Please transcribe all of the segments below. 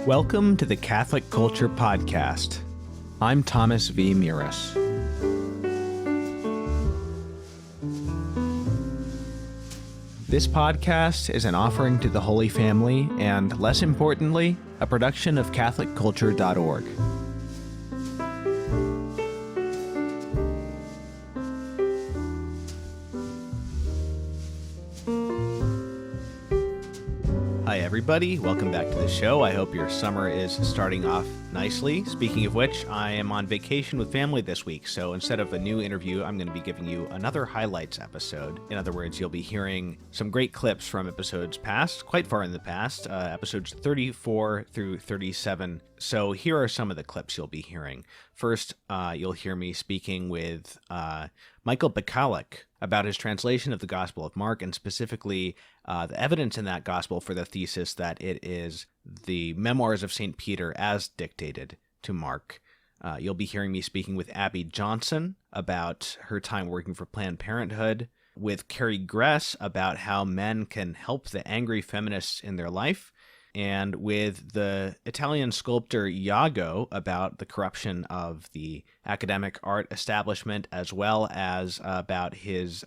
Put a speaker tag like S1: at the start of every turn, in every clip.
S1: Welcome to the Catholic Culture Podcast. I'm Thomas V. Muris. This podcast is an offering to the Holy Family and, less importantly, a production of CatholicCulture.org. Hi everybody, welcome back to the show. I hope your summer is starting off nicely. Speaking of which, I am on vacation with family this week, so instead of a new interview, I'm going to be giving you another highlights episode. In other words, you'll be hearing some great clips from episodes past, quite far in the past, episodes 34 through 37. So here are some of the clips you'll be hearing. First, you'll hear me speaking with Michael Pekalik about his translation of the Gospel of Mark, and specifically the evidence in that gospel for the thesis that it is the memoirs of St. Peter as dictated to Mark. You'll be hearing me speaking with Abby Johnson about her time working for Planned Parenthood, with Carrie Gress about how men can help the angry feminists in their life, and with the Italian sculptor Iago about the corruption of the academic art establishment, as well as about his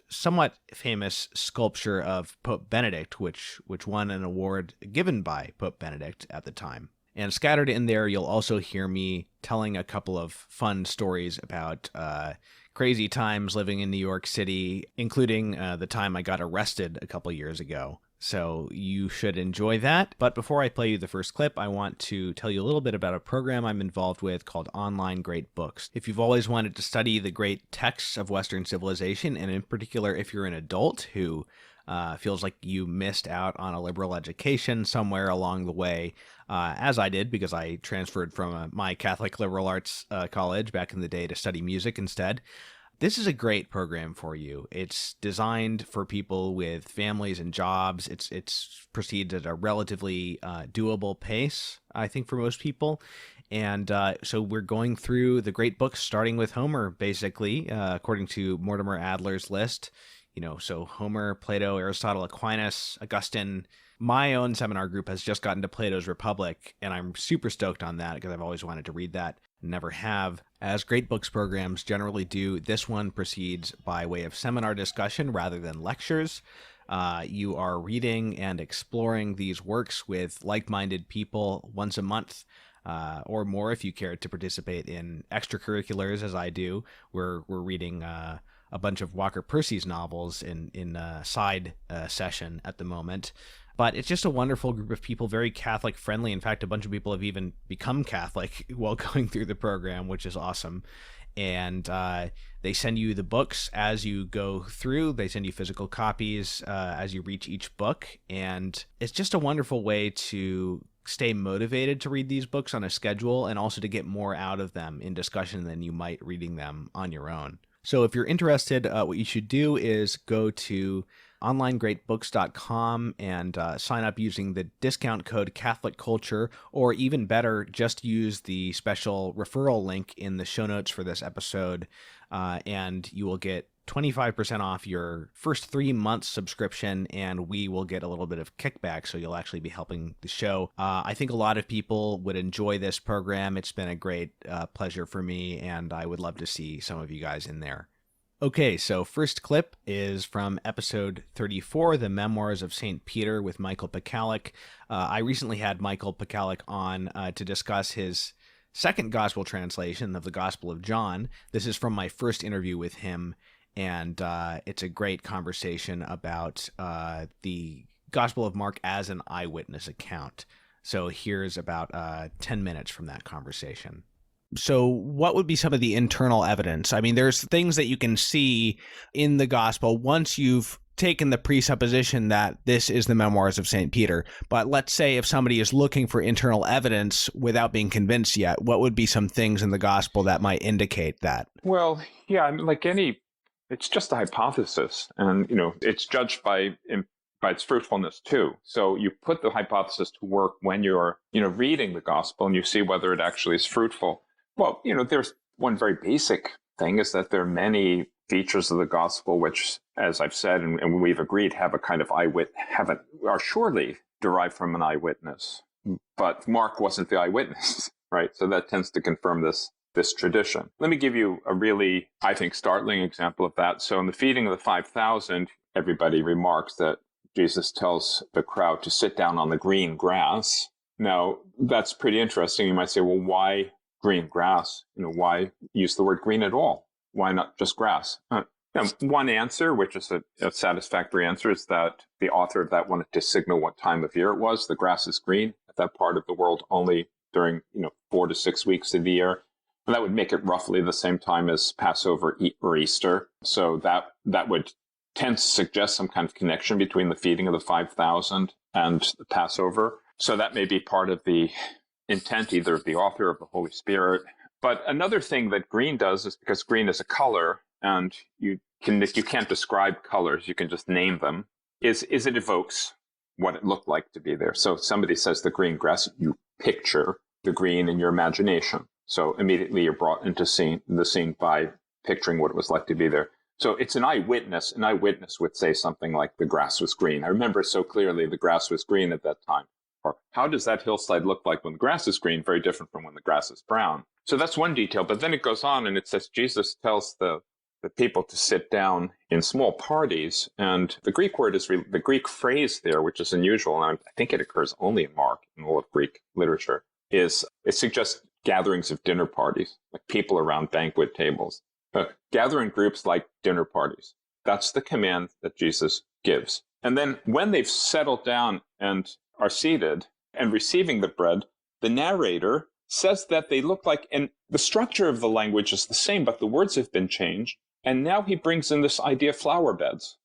S1: somewhat famous sculpture of Pope Benedict, which won an award given by Pope Benedict at the time. And scattered in there, you'll also hear me telling a couple of fun stories about crazy times living in New York City, including the time I got arrested a couple years ago. So you should enjoy that. But before I play you the first clip, I want to tell you a little bit about a program I'm involved with called Online Great Books. If you've always wanted to study the great texts of Western civilization, and in particular if you're an adult who feels like you missed out on a liberal education somewhere along the way, as I did because I transferred from my Catholic liberal arts college back in the day to study music instead, this is a great program for you. It's designed for people with families and jobs. It's proceeds at a relatively doable pace, I think, for most people. And so we're going through the great books, starting with Homer, basically, according to Mortimer Adler's list. So Homer, Plato, Aristotle, Aquinas, Augustine. My own seminar group has just gotten to Plato's Republic, and I'm super stoked on that because I've always wanted to read that. Never have. As great books programs generally do, this one proceeds by way of seminar discussion rather than lectures. You are reading and exploring these works with like-minded people once a month, or more if you care to participate in extracurriculars, as I do. We're reading a bunch of Walker Percy's novels in a side session at the moment. But it's just a wonderful group of people, very Catholic friendly. In fact, a bunch of people have even become Catholic while going through the program, which is awesome. And they send you the books as you go through. They send you physical copies as you reach each book. And it's just a wonderful way to stay motivated to read these books on a schedule, and also to get more out of them in discussion than you might reading them on your own. So if you're interested, what you should do is go to onlinegreatbooks.com and sign up using the discount code Catholic Culture, or even better, just use the special referral link in the show notes for this episode, and you will get 25% off your first 3 months subscription, and we will get a little bit of kickback, so you'll actually be helping the show. I think a lot of people would enjoy this program. It's been a great pleasure for me, and I would love to see some of you guys in there. Okay, so first clip is from episode 34, The Memoirs of St. Peter, with Michael Pekalik. I recently had Michael Pekalik on to discuss his second gospel translation of the Gospel of John. This is from my first interview with him, and it's a great conversation about the Gospel of Mark as an eyewitness account. So here's about 10 minutes from that conversation. So what would be some of the internal evidence? I mean, there's things that you can see in the gospel once you've taken the presupposition that this is the memoirs of St. Peter. But let's say if somebody is looking for internal evidence without being convinced yet, what would be some things in the gospel that might indicate that?
S2: Well, yeah, it's just a hypothesis, and, it's judged by its fruitfulness too. So you put the hypothesis to work when you're, reading the gospel, and you see whether it actually is fruitful. Well, there's one very basic thing, is that there are many features of the gospel which, as I've said, and we've agreed, have a kind of are surely derived from an eyewitness. but Mark wasn't the eyewitness, right? So that tends to confirm this tradition. Let me give you a really, I think, startling example of that. So in the feeding of the 5,000, everybody remarks that Jesus tells the crowd to sit down on the green grass. Now, that's pretty interesting. You might say, well, why green grass? Why use the word green at all? Why not just grass? One answer, which is a satisfactory answer, is that the author of that wanted to signal what time of year it was. The grass is green at that part of the world only during 4 to 6 weeks of the year. And that would make it roughly the same time as Passover or Easter. So that would tend to suggest some kind of connection between the feeding of the 5,000 and the Passover. So that may be part of the intent, either of the author or of the Holy Spirit. But another thing that green does is, because green is a color, and you can't describe colors, you can just name them, is it evokes what it looked like to be there. So if somebody says the green grass, you picture the green in your imagination. So immediately you're brought into the scene by picturing what it was like to be there. So it's an eyewitness. An eyewitness would say something like the grass was green. I remember so clearly the grass was green at that time. Or how does that hillside look like when the grass is green? Very different from when the grass is brown. So that's one detail. But then it goes on and it says Jesus tells the people to sit down in small parties. And the Greek word is the Greek phrase there, which is unusual, and I think it occurs only in Mark, in all of Greek literature, is it suggests gatherings of dinner parties, like people around banquet tables. Gather in groups like dinner parties. That's the command that Jesus gives. And then when they've settled down and are seated and receiving the bread, the narrator says that they look like, and the structure of the language is the same, but the words have been changed. And now he brings in this idea of flower beds.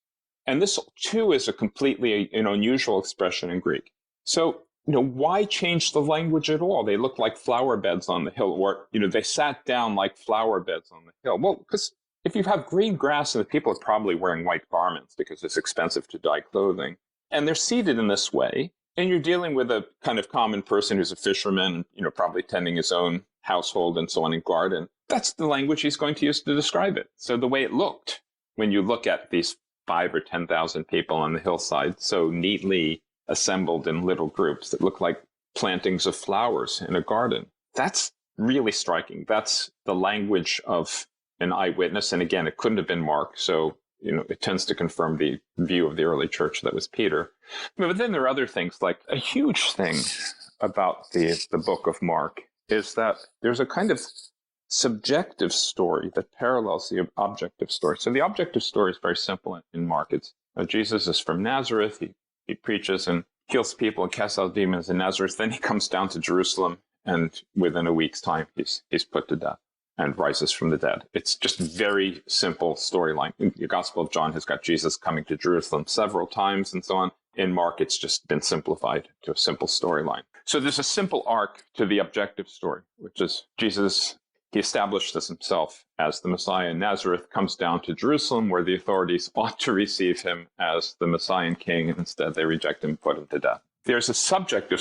S2: And this, too, is a completely unusual expression in Greek. So, why change the language at all? They look like flower beds on the hill, or, they sat down like flower beds on the hill. Well, because if you have green grass, and the people are probably wearing white garments because it's expensive to dye clothing, and they're seated in this way, and you're dealing with a kind of common person who's a fisherman, probably tending his own household and so on in garden. That's the language he's going to use to describe it. So the way it looked when you look at these 5,000 or 10,000 people on the hillside, so neatly assembled in little groups that look like plantings of flowers in a garden. That's really striking. That's the language of an eyewitness. And again, it couldn't have been Mark. So, it tends to confirm the view of the early church that was Peter. But then there are other things, like a huge thing about the book of Mark is that there's a kind of subjective story that parallels the objective story. So the objective story is very simple in Mark. It's Jesus is from Nazareth. He preaches and heals people and casts out demons in Nazareth. Then he comes down to Jerusalem, and within a week's time, he's put to death and rises from the dead. It's just very simple storyline. The Gospel of John has got Jesus coming to Jerusalem several times and so on. In Mark, it's just been simplified to a simple storyline. So there's a simple arc to the objective story, which is Jesus. He establishes himself as the Messiah in Nazareth, comes down to Jerusalem, where the authorities ought to receive him as the Messiah and king, and instead they reject him and put him to death. There's a subjective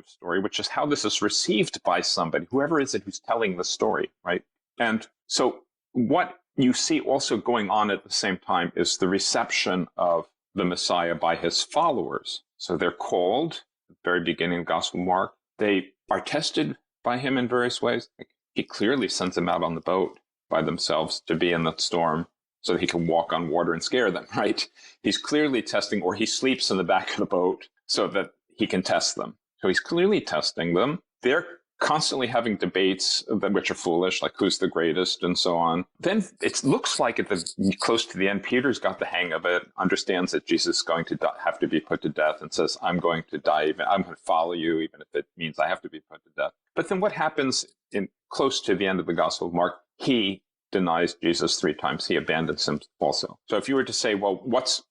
S2: story, which is how this is received by somebody, whoever is it who's telling the story, right? And so what you see also going on at the same time is the reception of the Messiah by his followers. So they're called, at the very beginning of Gospel of Mark, they are tested by him in various ways. He clearly sends them out on the boat by themselves to be in the storm so that he can walk on water and scare them, right? He's clearly testing, or he sleeps in the back of the boat so that he can test them. So he's clearly testing them. They're constantly having debates which are foolish, like who's the greatest and so on. Then it looks like close to the end, Peter's got the hang of it, understands that Jesus is going to have to be put to death, and says, I'm going to die, I'm going to follow you, even if it means I have to be put to death. But then what happens close to the end of the Gospel of Mark? He denies Jesus 3 times. He abandons him also. So if you were to say, well, what's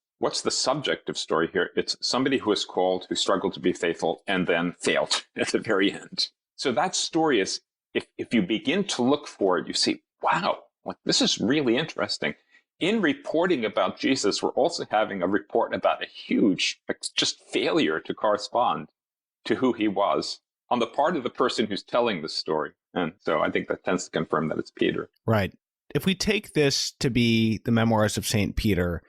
S2: the subjective story here? It's somebody who is called, who struggled to be faithful, and then failed at the very end. So that story is, if you begin to look for it, you see, wow, this is really interesting. In reporting about Jesus, we're also having a report about a huge, just failure to correspond to who he was on the part of the person who's telling the story. And so I think that tends to confirm that it's Peter.
S1: Right. If we take this to be the memoirs of St. Peter,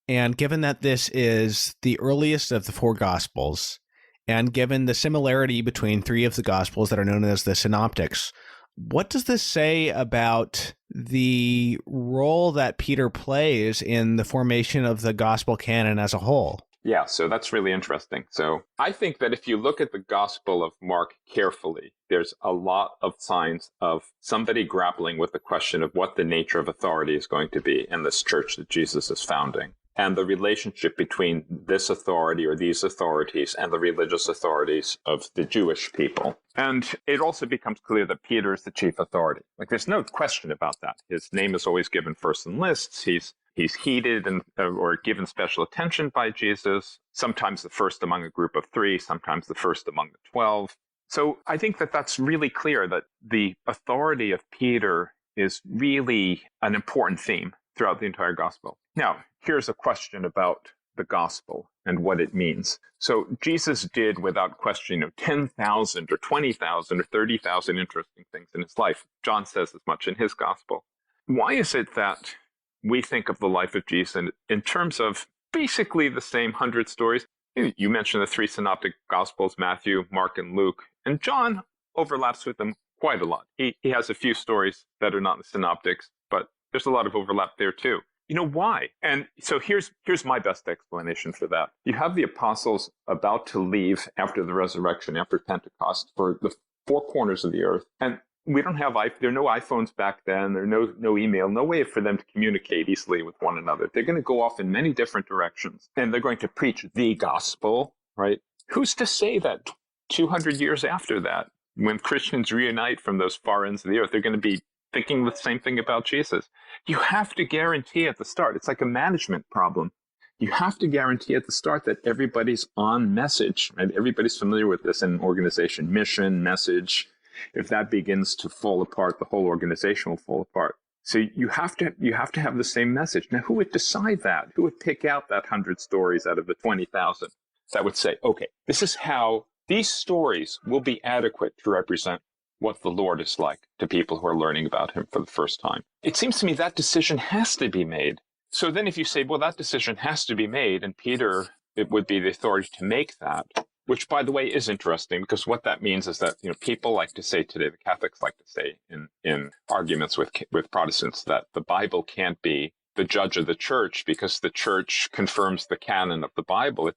S1: and given that this is the earliest of the 4 Gospels, And given the similarity between three of the Gospels that are known as the Synoptics, what does this say about the role that Peter plays in the formation of the Gospel canon as a whole?
S2: Yeah, so that's really interesting. So I think that if you look at the Gospel of Mark carefully, there's a lot of signs of somebody grappling with the question of what the nature of authority is going to be in this church that Jesus is founding, and the relationship between this authority or these authorities and the religious authorities of the Jewish people. And it also becomes clear that Peter is the chief authority. Like, there's no question about that. His name is always given first in lists. He's heeded and or given special attention by Jesus, sometimes the first among a group of three, sometimes the first among the 12. So I think that that's really clear that the authority of Peter is really an important theme throughout the entire gospel. Now, here's a question about the gospel and what it means. So Jesus did, without question, 10,000 or 20,000 or 30,000 interesting things in his life. John says as much in his gospel. Why is it that we think of the life of Jesus in terms of basically the same 100 stories? You mentioned the three synoptic gospels, Matthew, Mark, and Luke, and John overlaps with them quite a lot. He has a few stories that are not in the synoptics, but there's a lot of overlap there too. Why? And so here's my best explanation for that. You have the apostles about to leave after the resurrection, after Pentecost, for the four corners of the earth. And we don't have, there are no iPhones back then. There are no email, no way for them to communicate easily with one another. They're going to go off in many different directions, and they're going to preach the gospel, right? Who's to say that 200 years after that, when Christians reunite from those far ends of the earth, they're going to be thinking the same thing about Jesus? You have to guarantee at the start. It's like a management problem. You have to guarantee at the start that everybody's on message, right? Everybody's familiar with this in an organization, mission, message. If that begins to fall apart, the whole organization will fall apart. So you have to have the same message. Now, who would decide that? Who would pick out that 100 stories out of the 20,000 that would say, okay, this is how these stories will be adequate to represent what the Lord is like to people who are learning about him for the first time? It seems to me that decision has to be made. So then if you say, well, that decision has to be made, and Peter, it would be the authority to make that, which, by the way, is interesting, because what that means is that people like to say today, the Catholics like to say in arguments with Protestants, that the Bible can't be the judge of the church because the church confirms the canon of the Bible.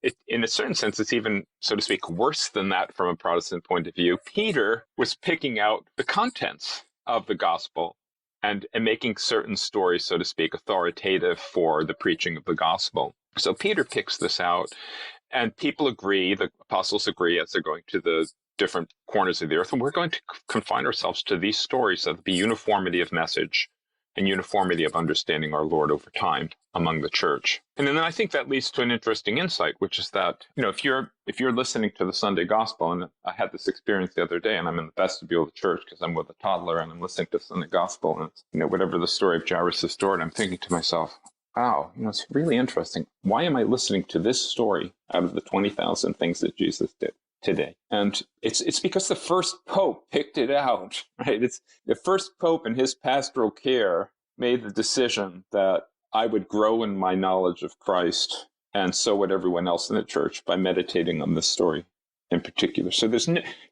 S2: It, in a certain sense, it's even, so to speak, worse than that from a Protestant point of view. Peter was picking out the contents of the gospel and making certain stories, so to speak, authoritative for the preaching of the gospel. So Peter picks this out. And people agree, the apostles agree, as they're going to the different corners of the earth, and we're going to confine ourselves to these stories so that the uniformity of message and uniformity of understanding our Lord over time among the church. And then I think that leads to an interesting insight, which is that, if you're listening to the Sunday gospel, and I had this experience the other day, and I'm in the vestibule of the church because I'm with a toddler and I'm listening to the Sunday gospel, and it's, whatever the story of Jairus' story, I'm thinking to myself, wow, it's really interesting. Why am I listening to this story out of the 20,000 things that Jesus did today? And it's because the first pope picked it out, right? It's the first pope in his pastoral care made the decision that I would grow in my knowledge of Christ, and so would everyone else in the church, by meditating on this story in particular. So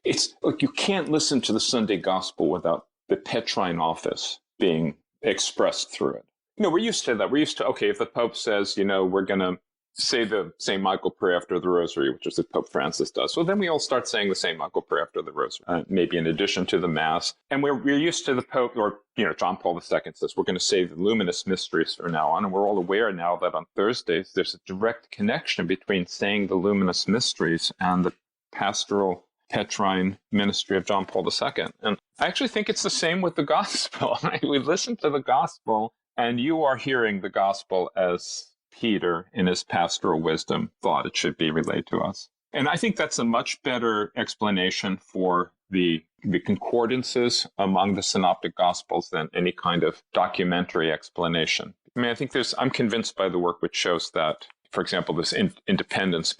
S2: it's like you can't listen to the Sunday gospel without the Petrine office being expressed through it. We're used to that. We're used to, okay, if the Pope says, we're going to say the St. Michael prayer after the Rosary, which is what Pope Francis does, well, then we all start saying the St. Michael prayer after the Rosary, maybe in addition to the Mass. And we're used to the Pope, or, John Paul II says, we're going to say the luminous mysteries from now on. And we're all aware now that on Thursdays, there's a direct connection between saying the luminous mysteries and the pastoral Petrine ministry of John Paul II. And I actually think it's the same with the gospel. Right? We listen to the gospel, and you are hearing the gospel as Peter, in his pastoral wisdom, thought it should be relayed to us. And I think that's a much better explanation for the concordances among the synoptic gospels than any kind of documentary explanation. I think I'm convinced by the work which shows that, for example, this a certain independence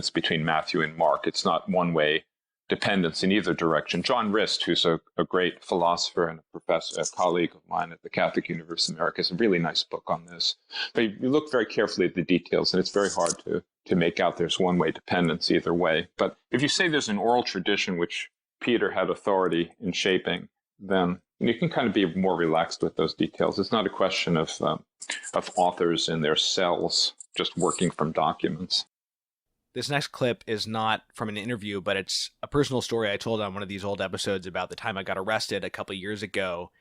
S2: between Matthew and Mark. It's not one way dependence in either direction. John Rist, who's a great philosopher and a professor, a colleague of mine at the Catholic University of America, has a really nice book on this. But you look very carefully at the details, and it's very hard to make out there's one-way dependence either way. But if you say there's an oral tradition which Peter had authority in shaping, then you can kind of be more relaxed with those details. It's not a question of authors in their cells just working from documents.
S1: This next clip is not from an interview, but it's a personal story I told on one of these old episodes about the time I got arrested a couple years ago.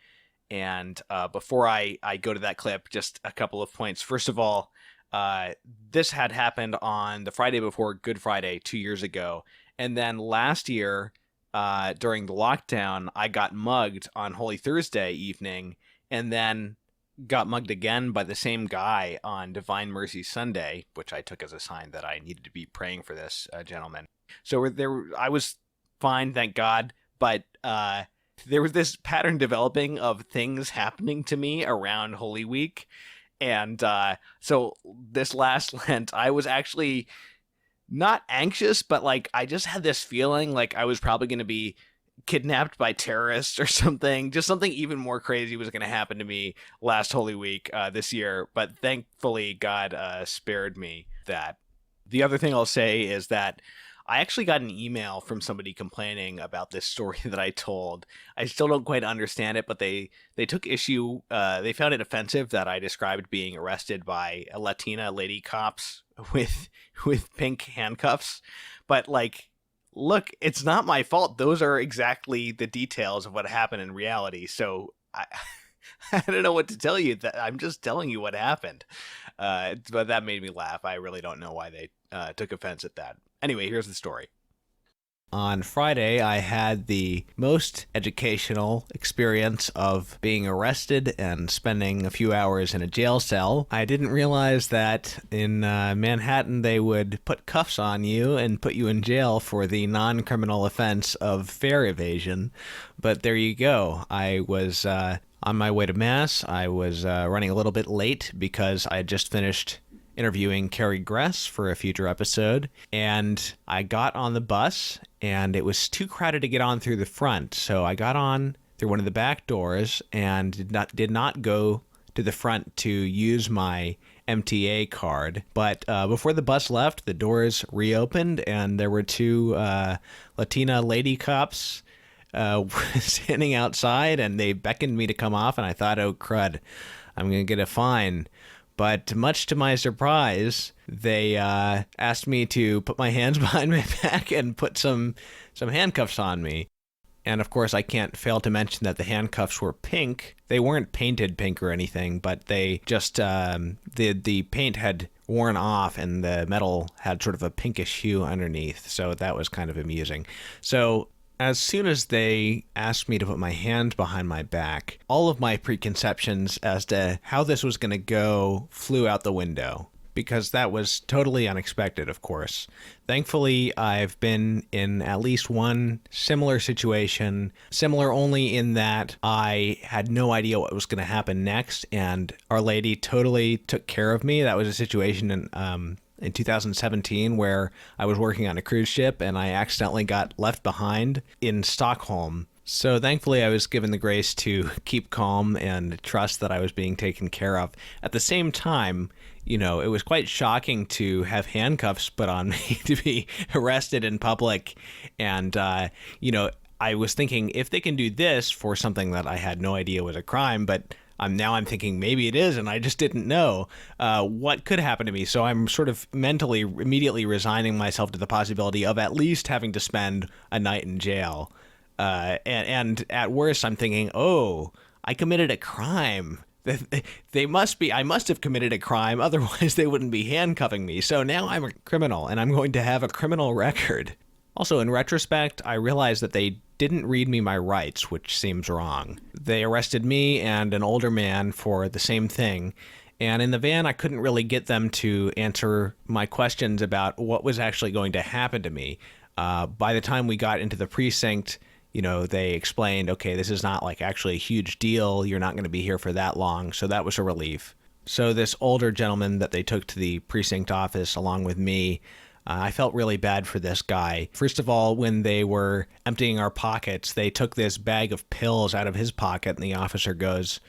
S1: And before I go to that clip, just a couple of points. First of all, this had happened on the Friday before Good Friday 2 years ago. And then last year, during the lockdown, I got mugged on Holy Thursday evening, and then got mugged again by the same guy on Divine Mercy Sunday, which I took as a sign that I needed to be praying for this gentleman. So I was fine, thank God, but there was this pattern developing of things happening to me around Holy Week, and so this last Lent, I was actually not anxious, but like I just had this feeling like I was probably going to be kidnapped by terrorists or something. Just something even more crazy was going to happen to me last Holy Week this year. But thankfully, God spared me that. The other thing I'll say is that I actually got an email from somebody complaining about this story that I told. I still don't quite understand it, but they took issue. They found it offensive that I described being arrested by Latina lady cops with pink handcuffs. But like, look, it's not my fault. Those are exactly the details of what happened in reality. So I don't know what to tell you. I'm just telling you what happened. But that made me laugh. I really don't know why they took offense at that. Anyway, here's the story. On Friday, I had the most educational experience of being arrested and spending a few hours in a jail cell. I didn't realize that in Manhattan they would put cuffs on you and put you in jail for the non-criminal offense of fare evasion. But there you go. I was on my way to Mass. I was running a little bit late because I had just finished interviewing Carrie Gress for a future episode, and I got on the bus, and it was too crowded to get on through the front, so I got on through one of the back doors and did not go to the front to use my MTA card. But before the bus left, the doors reopened, and there were two Latina lady cops standing outside, and they beckoned me to come off, and I thought, oh crud, I'm gonna get a fine. But much to my surprise, they asked me to put my hands behind my back and put some handcuffs on me. And of course, I can't fail to mention that the handcuffs were pink. They weren't painted pink or anything, but they just the paint had worn off and the metal had sort of a pinkish hue underneath. So that was kind of amusing. So as soon as they asked me to put my hand behind my back, all of my preconceptions as to how this was going to go flew out the window, because that was totally unexpected, of course. Thankfully, I've been in at least one similar situation, similar only in that I had no idea what was going to happen next, and Our Lady totally took care of me. That was a situation in 2017 where I was working on a cruise ship and I accidentally got left behind in Stockholm. So thankfully I was given the grace to keep calm and trust that I was being taken care of. At the same time, you know, it was quite shocking to have handcuffs put on me to be arrested in public. And, you know, I was thinking, if they can do this for something that I had no idea was a crime, but now I'm thinking maybe it is, and I just didn't know what could happen to me. So I'm sort of mentally immediately resigning myself to the possibility of at least having to spend a night in jail. And at worst, I'm thinking, oh, I committed a crime. I must have committed a crime, otherwise they wouldn't be handcuffing me. So now I'm a criminal, and I'm going to have a criminal record. Also, in retrospect, I realized that they didn't read me my rights, which seems wrong. They arrested me and an older man for the same thing, and in the van I couldn't really get them to answer my questions about what was actually going to happen to me. By the time we got into the precinct, you know, they explained, okay, this is not like actually a huge deal, you're not going to be here for that long, so that was a relief. So this older gentleman that they took to the precinct office along with me, I felt really bad for this guy. First of all, when they were emptying our pockets, they took this bag of pills out of his pocket, and the officer goes,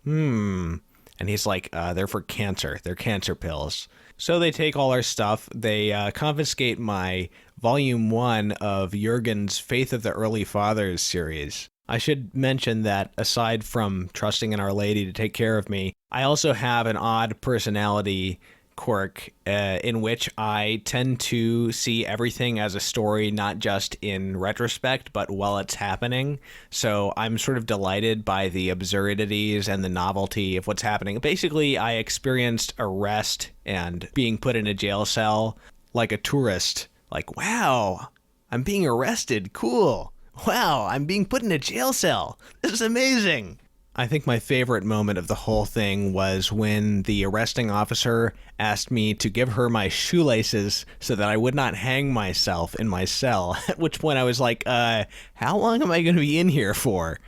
S1: And he's like, they're for cancer. They're cancer pills. So they take all our stuff. They confiscate my volume 1 of Jurgen's Faith of the Early Fathers series. I should mention that aside from trusting in Our Lady to take care of me, I also have an odd personality quirk in which I tend to see everything as a story, not just in retrospect, but while it's happening. So I'm sort of delighted by the absurdities and the novelty of what's happening. Basically, I experienced arrest and being put in a jail cell like a tourist. Like, wow, I'm being arrested. Cool. Wow, I'm being put in a jail cell. This is amazing. I think my favorite moment of the whole thing was when the arresting officer asked me to give her my shoelaces so that I would not hang myself in my cell, at which point I was like, how long am I going to be in here for?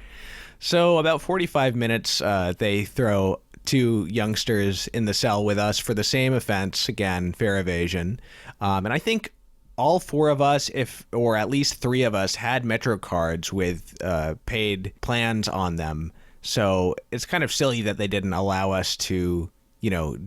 S1: So about 45 minutes, they throw 2 youngsters in the cell with us for the same offense, again, fare evasion. And I think all 4 of us, or at least 3 of us, had Metro cards with paid plans on them. So it's kind of silly that they didn't allow us to,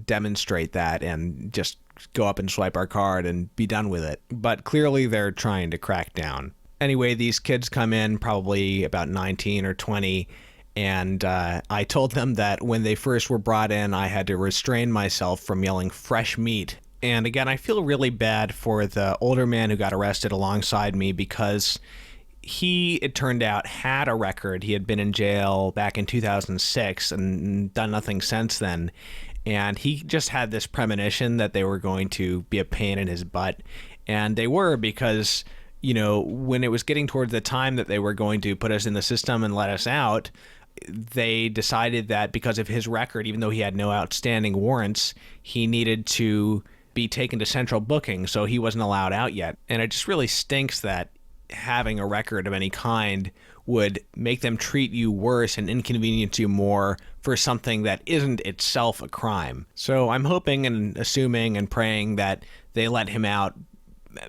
S1: demonstrate that and just go up and swipe our card and be done with it. But clearly they're trying to crack down. Anyway, these kids come in probably about 19 or 20, and I told them that when they first were brought in, I had to restrain myself from yelling fresh meat. And again, I feel really bad for the older man who got arrested alongside me because he, it turned out, had a record. He had been in jail back in 2006 and done nothing since then. And he just had this premonition that they were going to be a pain in his butt. And they were, because, when it was getting towards the time that they were going to put us in the system and let us out, they decided that because of his record, even though he had no outstanding warrants, he needed to be taken to central booking, so he wasn't allowed out yet. And it just really stinks that having a record of any kind would make them treat you worse and inconvenience you more for something that isn't itself a crime. So I'm hoping and assuming and praying that they let him out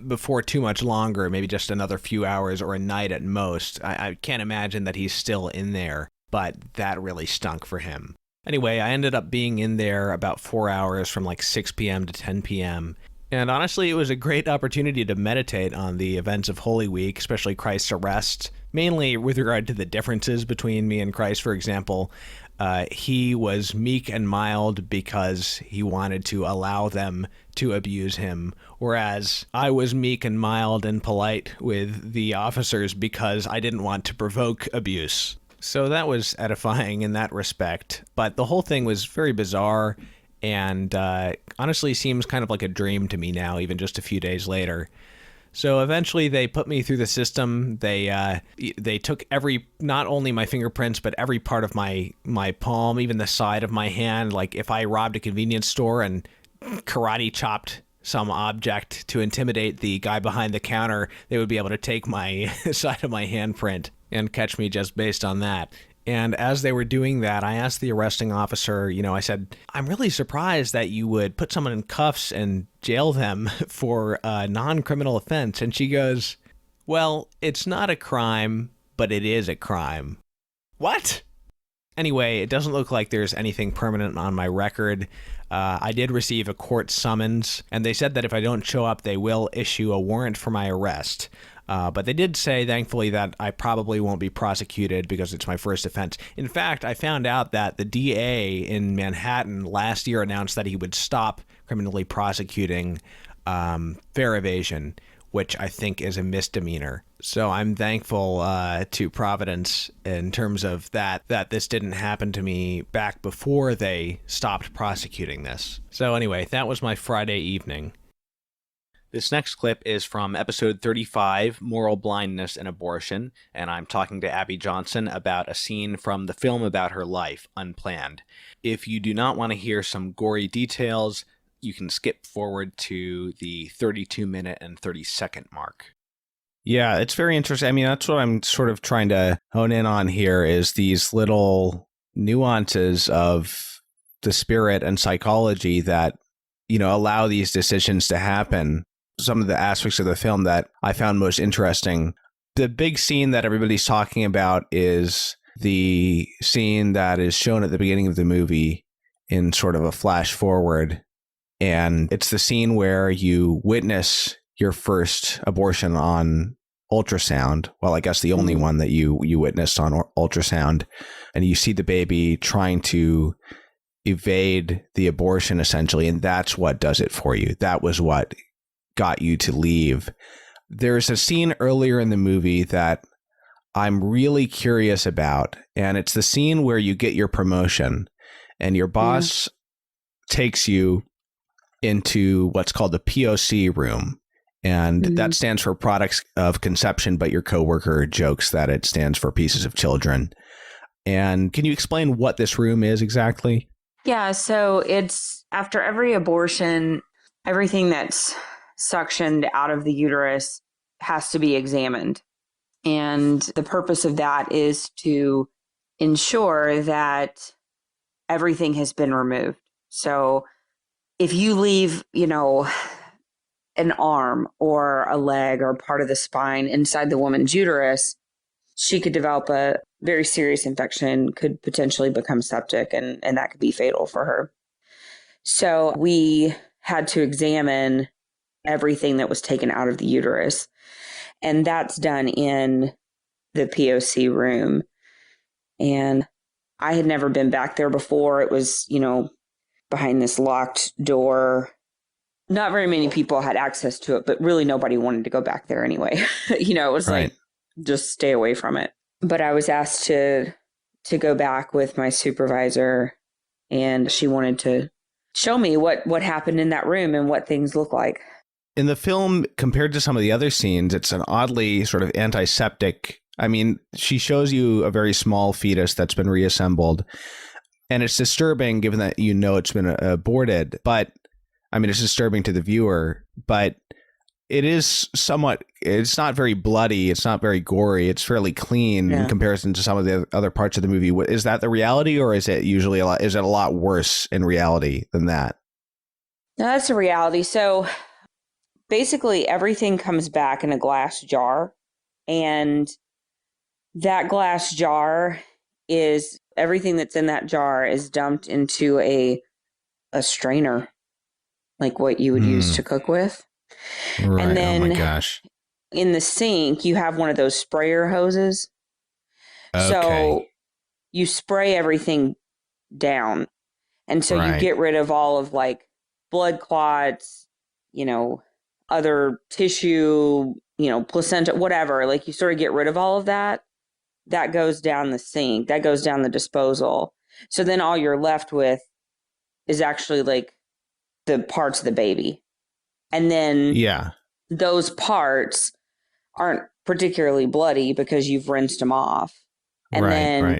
S1: before too much longer, maybe just another few hours or a night at most. I can't imagine that he's still in there, but that really stunk for him. Anyway, I ended up being in there about 4 hours from like 6 p.m. to 10 p.m., and honestly, it was a great opportunity to meditate on the events of Holy Week, especially Christ's arrest, mainly with regard to the differences between me and Christ. For example, he was meek and mild because he wanted to allow them to abuse him, whereas I was meek and mild and polite with the officers because I didn't want to provoke abuse. So that was edifying in that respect. But the whole thing was very bizarre, and honestly seems kind of like a dream to me now, even just a few days later. So eventually they put me through the system. They took not only my fingerprints, but every part of my palm, even the side of my hand. Like if I robbed a convenience store and karate chopped some object to intimidate the guy behind the counter, they would be able to take my side of my handprint and catch me just based on that. And as they were doing that, I asked the arresting officer, I said, I'm really surprised that you would put someone in cuffs and jail them for a non-criminal offense. And she goes, well, it's not a crime, but it is a crime. What? Anyway, it doesn't look like there's anything permanent on my record. I did receive a court summons, and they said that if I don't show up, they will issue a warrant for my arrest. But they did say, thankfully, that I probably won't be prosecuted because it's my first offense. In fact, I found out that the DA in Manhattan last year announced that he would stop criminally prosecuting fare evasion, which I think is a misdemeanor. So I'm thankful to Providence in terms of that this didn't happen to me back before they stopped prosecuting this. So anyway, that was my Friday evening. This next clip is from episode 35, Moral Blindness and Abortion, and I'm talking to Abby Johnson about a scene from the film about her life, Unplanned. If you do not want to hear some gory details, you can skip forward to the 32-minute and 30-second mark. Yeah, it's very interesting. I mean, that's what I'm sort of trying to hone in on here, is these little nuances of the spirit and psychology that, allow these decisions to happen. some of the aspects of the film that I found most interesting. The big scene that everybody's talking about is the scene that is shown at the beginning of the movie in sort of a flash forward. And it's the scene where you witness your first abortion on ultrasound. Well, I guess the only one that you witnessed on ultrasound. And you see the baby trying to evade the abortion, essentially. And that's what does it for you. That was what got you to leave. There's a scene earlier in the movie that I'm really curious about. And it's the scene where you get your promotion and your boss takes you into what's called the POC room. And that stands for products of conception, but your coworker jokes that it stands for pieces of children. And can you explain what this room is exactly?
S3: Yeah, so it's after every abortion, everything that's suctioned out of the uterus has to be examined. And the purpose of that is to ensure that everything has been removed. So if you leave, an arm or a leg or part of the spine inside the woman's uterus, she could develop a very serious infection, could potentially become septic, and that could be fatal for her. So we had to examine everything that was taken out of the uterus. And that's done in the POC room. And I had never been back there before. It was, behind this locked door. Not very many people had access to it, but really nobody wanted to go back there anyway. It was
S1: right.
S3: Like, just stay away from it. But I was asked to go back with my supervisor, and she wanted to show me what happened in that room and what things look like.
S1: In the film, compared to some of the other scenes, it's an oddly sort of antiseptic. I mean, she shows you a very small fetus that's been reassembled, and it's disturbing given that it's been aborted. But I mean, it's disturbing to the viewer, but it is it's not very bloody. It's not very gory. It's fairly clean in comparison to some of the other parts of the movie. Is that the reality, or is it usually a lot worse in reality than that?
S3: No, that's the reality. So basically everything comes back in a glass jar, and that glass jar is everything that's in that jar is dumped into a strainer, like what you would use to cook with.
S1: Right.
S3: And then
S1: oh my gosh.
S3: In the sink, you have one of those sprayer hoses.
S1: Okay.
S3: So you spray everything down. And so you get rid of all of like blood clots, other tissue, placenta, whatever. Like you sort of get rid of all of that. That goes down the sink. That goes down the disposal. So then all you're left with is actually like the parts of the baby. And then those parts aren't particularly bloody because you've rinsed them off. And then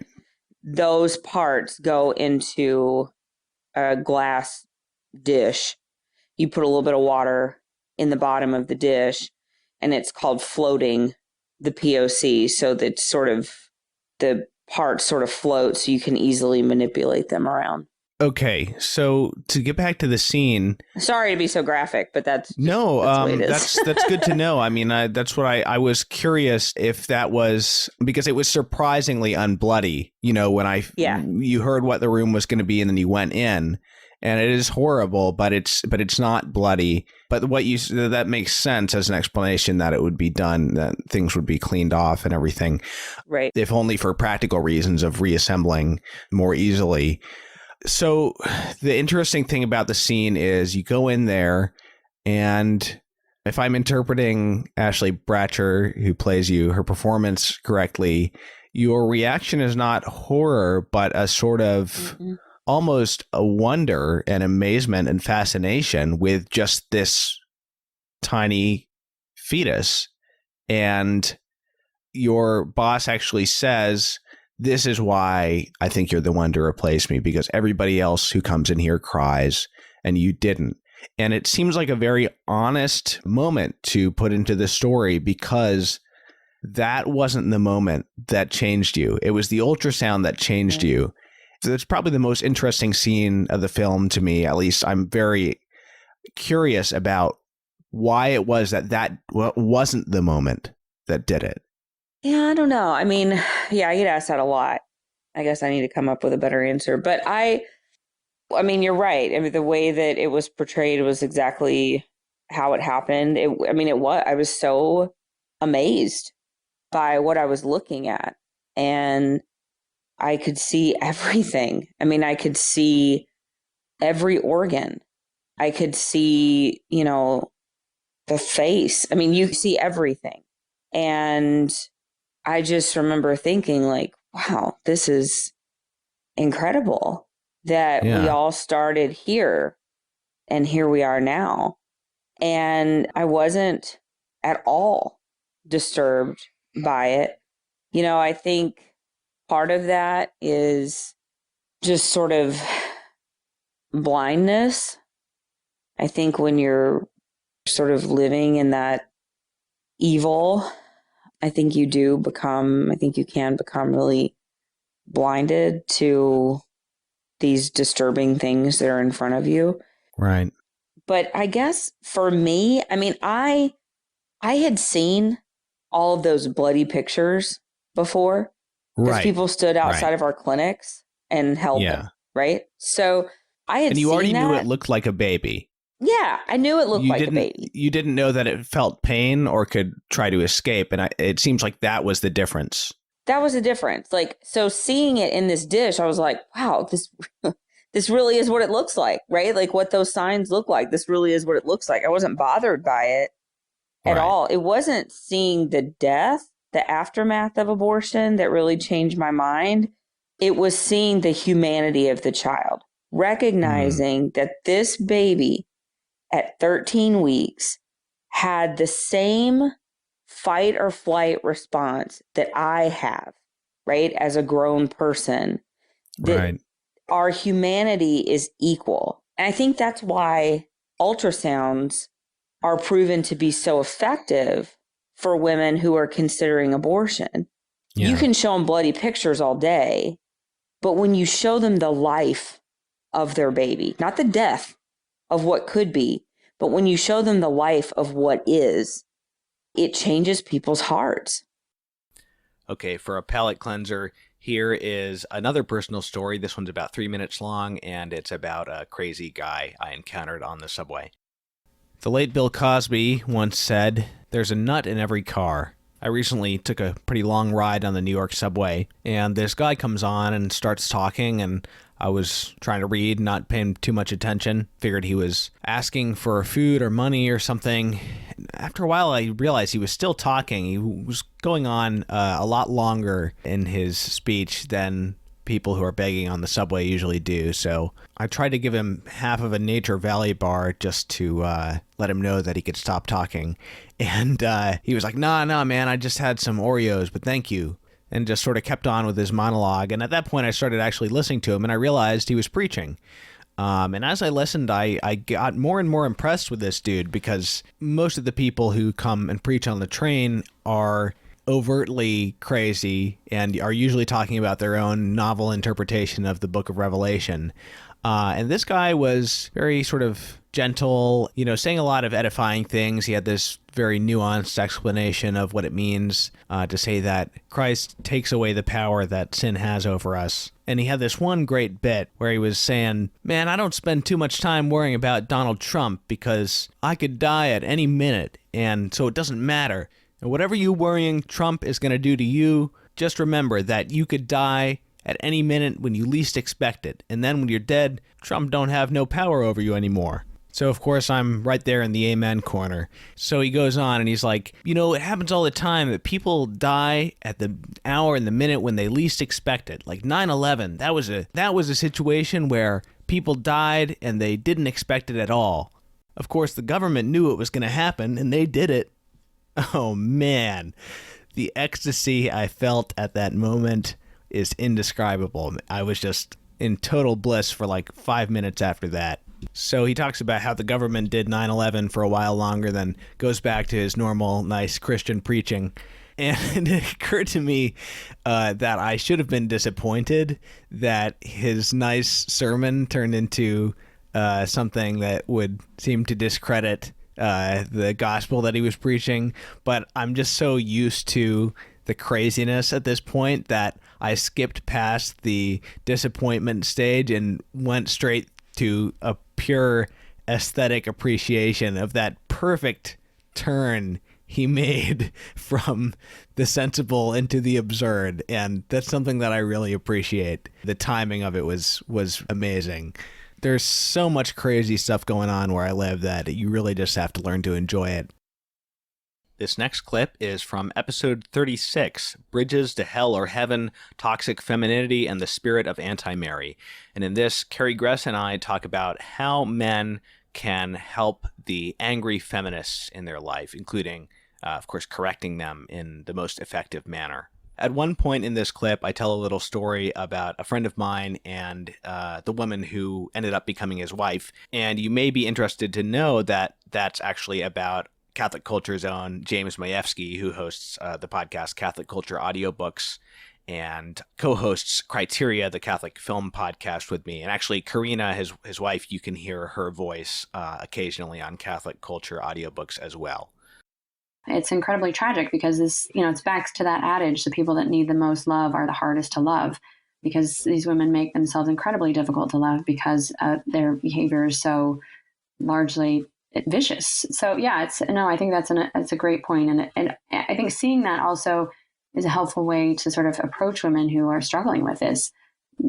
S3: those parts go into a glass dish. You put a little bit of water in the bottom of the dish, and it's called floating the POC, so that sort of the parts sort of float so you can easily manipulate them around.
S1: Okay, so to get back to the scene,
S3: sorry to be so graphic, but that's the way it is.
S1: that's good to know. I mean, that's what I was curious if that was, because it was surprisingly unbloody. When you heard what the room was going to be, and then you went in, and it is horrible, but it's not bloody. But that makes sense as an explanation that it would be done, that things would be cleaned off and everything,
S3: right?
S1: If only for practical reasons of reassembling more easily. So the interesting thing about the scene is you go in there, and if I'm interpreting Ashley Bratcher, who plays you, her performance correctly, your reaction is not horror, but a sort of almost a wonder and amazement and fascination with just this tiny fetus. And your boss actually says, "This is why I think you're the one to replace me, because everybody else who comes in here cries and you didn't." And it seems like a very honest moment to put into the story, because that wasn't the moment that changed you. It was the ultrasound that changed you. So it's probably the most interesting scene of the film to me. At least I'm very curious about why it was that wasn't the moment that did it.
S3: Yeah, I don't know. I mean, yeah, I get asked that a lot. I guess I need to come up with a better answer. But I mean, you're right. I mean, the way that it was portrayed was exactly how it happened. I was so amazed by what I was looking at. And I could see everything. I mean, I could see every organ. I could see, the face. I mean, you see everything. And I just remember thinking, like, wow, this is incredible that we all started here and here we are now. And I wasn't at all disturbed by it. I think part of that is just sort of blindness. I think when you're sort of living in that evil, I think you can become really blinded to these disturbing things that are in front of you.
S1: Right.
S3: But I guess for me, I mean, I had seen all of those bloody pictures before because people stood outside of our clinics and held them, right? So I had seen that.
S1: And you already knew it looked like a baby.
S3: Yeah, I knew it looked like a baby.
S1: You didn't know that it felt pain or could try to escape. And it seems like that was the difference.
S3: That was the difference. Like, so seeing it in this dish, I was like, wow, this really is what it looks like, right? Like what those signs look like. This really is what it looks like. I wasn't bothered by it at all. It wasn't seeing the death, the aftermath of abortion that really changed my mind. It was seeing the humanity of the child, recognizing that this baby at 13 weeks had the same fight or flight response that I have, right? As a grown person, that our humanity is equal. And I think that's why ultrasounds are proven to be so effective for women who are considering abortion. Yeah. You can show them bloody pictures all day, but when you show them the life of their baby, not the death of what could be, but when you show them the life of what is, it changes people's hearts.
S1: Okay, for a palate cleanser, here is another personal story. This one's about 3 minutes long, and it's about a crazy guy I encountered on the subway. The late Bill Cosby once said, "There's a nut in every car." I recently took a pretty long ride on the New York subway, and this guy comes on and starts talking, and I was trying to read, not paying too much attention. Figured he was asking for food or money or something. After a while, I realized he was still talking. He was going on a lot longer in his speech than people who are begging on the subway usually do. So I tried to give him half of a Nature Valley bar just to let him know that he could stop talking. And he was like, nah, man, I just had some Oreos, but thank you. And just sort of kept on with his monologue. And at that point, I started actually listening to him, and I realized he was preaching. And as I listened, I got more and more impressed with this dude, because most of the people who come and preach on the train are overtly crazy and are usually talking about their own novel interpretation of the Book of Revelation. And this guy was very sort of gentle, saying a lot of edifying things. He had this very nuanced explanation of what it means to say that Christ takes away the power that sin has over us. And he had this one great bit where he was saying, man, I don't spend too much time worrying about Donald Trump because I could die at any minute, and so it doesn't matter. And whatever you worrying Trump is going to do to you, just remember that you could die at any minute when you least expect it. And then when you're dead, Trump don't have no power over you anymore. So, of course, I'm right there in the amen corner. So he goes on and he's like, it happens all the time that people die at the hour and the minute when they least expect it. Like 9/11, that was a situation where people died and they didn't expect it at all. Of course, the government knew it was going to happen and they did it. Oh, man. The ecstasy I felt at that moment is indescribable. I was just in total bliss for like 5 minutes after that. So he talks about how the government did 9/11 for a while longer, then goes back to his normal, nice Christian preaching. And it occurred to me that I should have been disappointed that his nice sermon turned into something that would seem to discredit the gospel that he was preaching, but I'm just so used to the craziness at this point that I skipped past the disappointment stage and went straight to a pure aesthetic appreciation of that perfect turn he made from the sensible into the absurd. And that's something that I really appreciate. The timing of it was amazing. There's so much crazy stuff going on where I live that you really just have to learn to enjoy it. This next clip is from episode 36, Bridges to Hell or Heaven, Toxic Femininity and the Spirit of Anti-Mary. And in this, Carrie Gress and I talk about how men can help the angry feminists in their life, including, of course, correcting them in the most effective manner. At one point in this clip, I tell a little story about a friend of mine and the woman who ended up becoming his wife. And you may be interested to know that that's actually about Catholic Culture's own James Majewski, who hosts the podcast Catholic Culture Audiobooks and co-hosts Criteria, the Catholic film podcast, with me. And actually, Karina, his wife, you can hear her voice occasionally on Catholic Culture Audiobooks as well.
S4: It's incredibly tragic because it's back to that adage, the people that need the most love are the hardest to love, because these women make themselves incredibly difficult to love because their behavior is so largely vicious. So yeah, I think that's a great point. And I think seeing that also is a helpful way to sort of approach women who are struggling with this,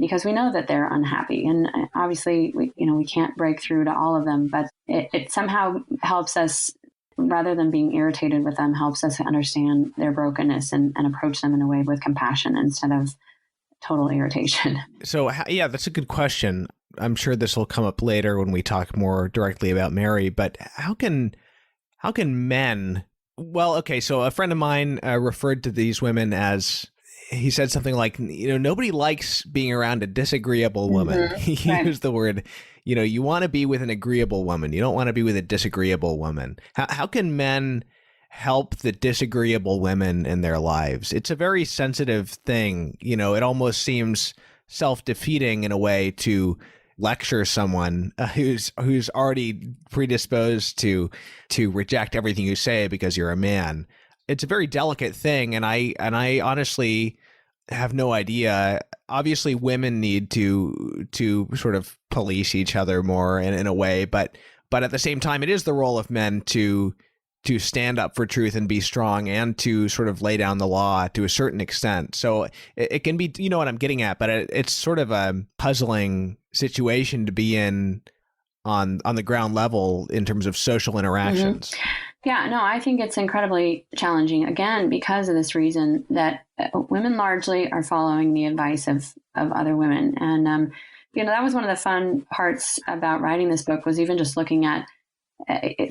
S4: because we know that they're unhappy. And obviously we can't break through to all of them, but it somehow helps us, rather than being irritated with them, helps us understand their brokenness and approach them in a way with compassion instead of total irritation.
S1: So yeah, that's a good question. I'm sure this will come up later when we talk more directly about Mary, but how can men, well, okay, so a friend of mine referred to these women as, he said something like, nobody likes being around a disagreeable woman.
S4: Mm-hmm.
S1: He used the word, you want to be with an agreeable woman. You don't want to be with a disagreeable woman. How can men help the disagreeable women in their lives? It's a very sensitive thing. It almost seems self-defeating in a way to lecture someone who's already predisposed to reject everything you say because you're a man. It's a very delicate thing, and I honestly have no idea. Obviously, women need to sort of police each other more in a way, but at the same time, it is the role of men to stand up for truth and be strong and to sort of lay down the law to a certain extent. So it can be, what I'm getting at, but it's sort of a puzzling situation to be in on the ground level in terms of social interactions.
S4: Mm-hmm. Yeah, no, I think it's incredibly challenging, again, because of this reason that women largely are following the advice of other women. And, that was one of the fun parts about writing this book, was even just looking at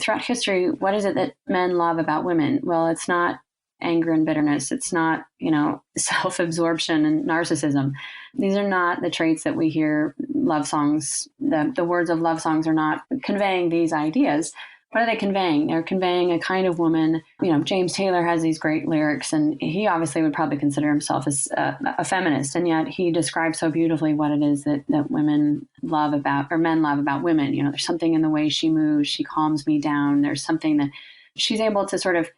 S4: throughout history, what is it that men love about women? Well, it's not anger and bitterness. It's not, self-absorption and narcissism. These are not the traits that we hear love songs. The words of love songs are not conveying these ideas. What are they conveying? They're conveying a kind of woman. James Taylor has these great lyrics, and he obviously would probably consider himself as a feminist, and yet he describes so beautifully what it is that women love about, or men love about women. There's something in the way she moves. She calms me down. There's something that she's able to sort of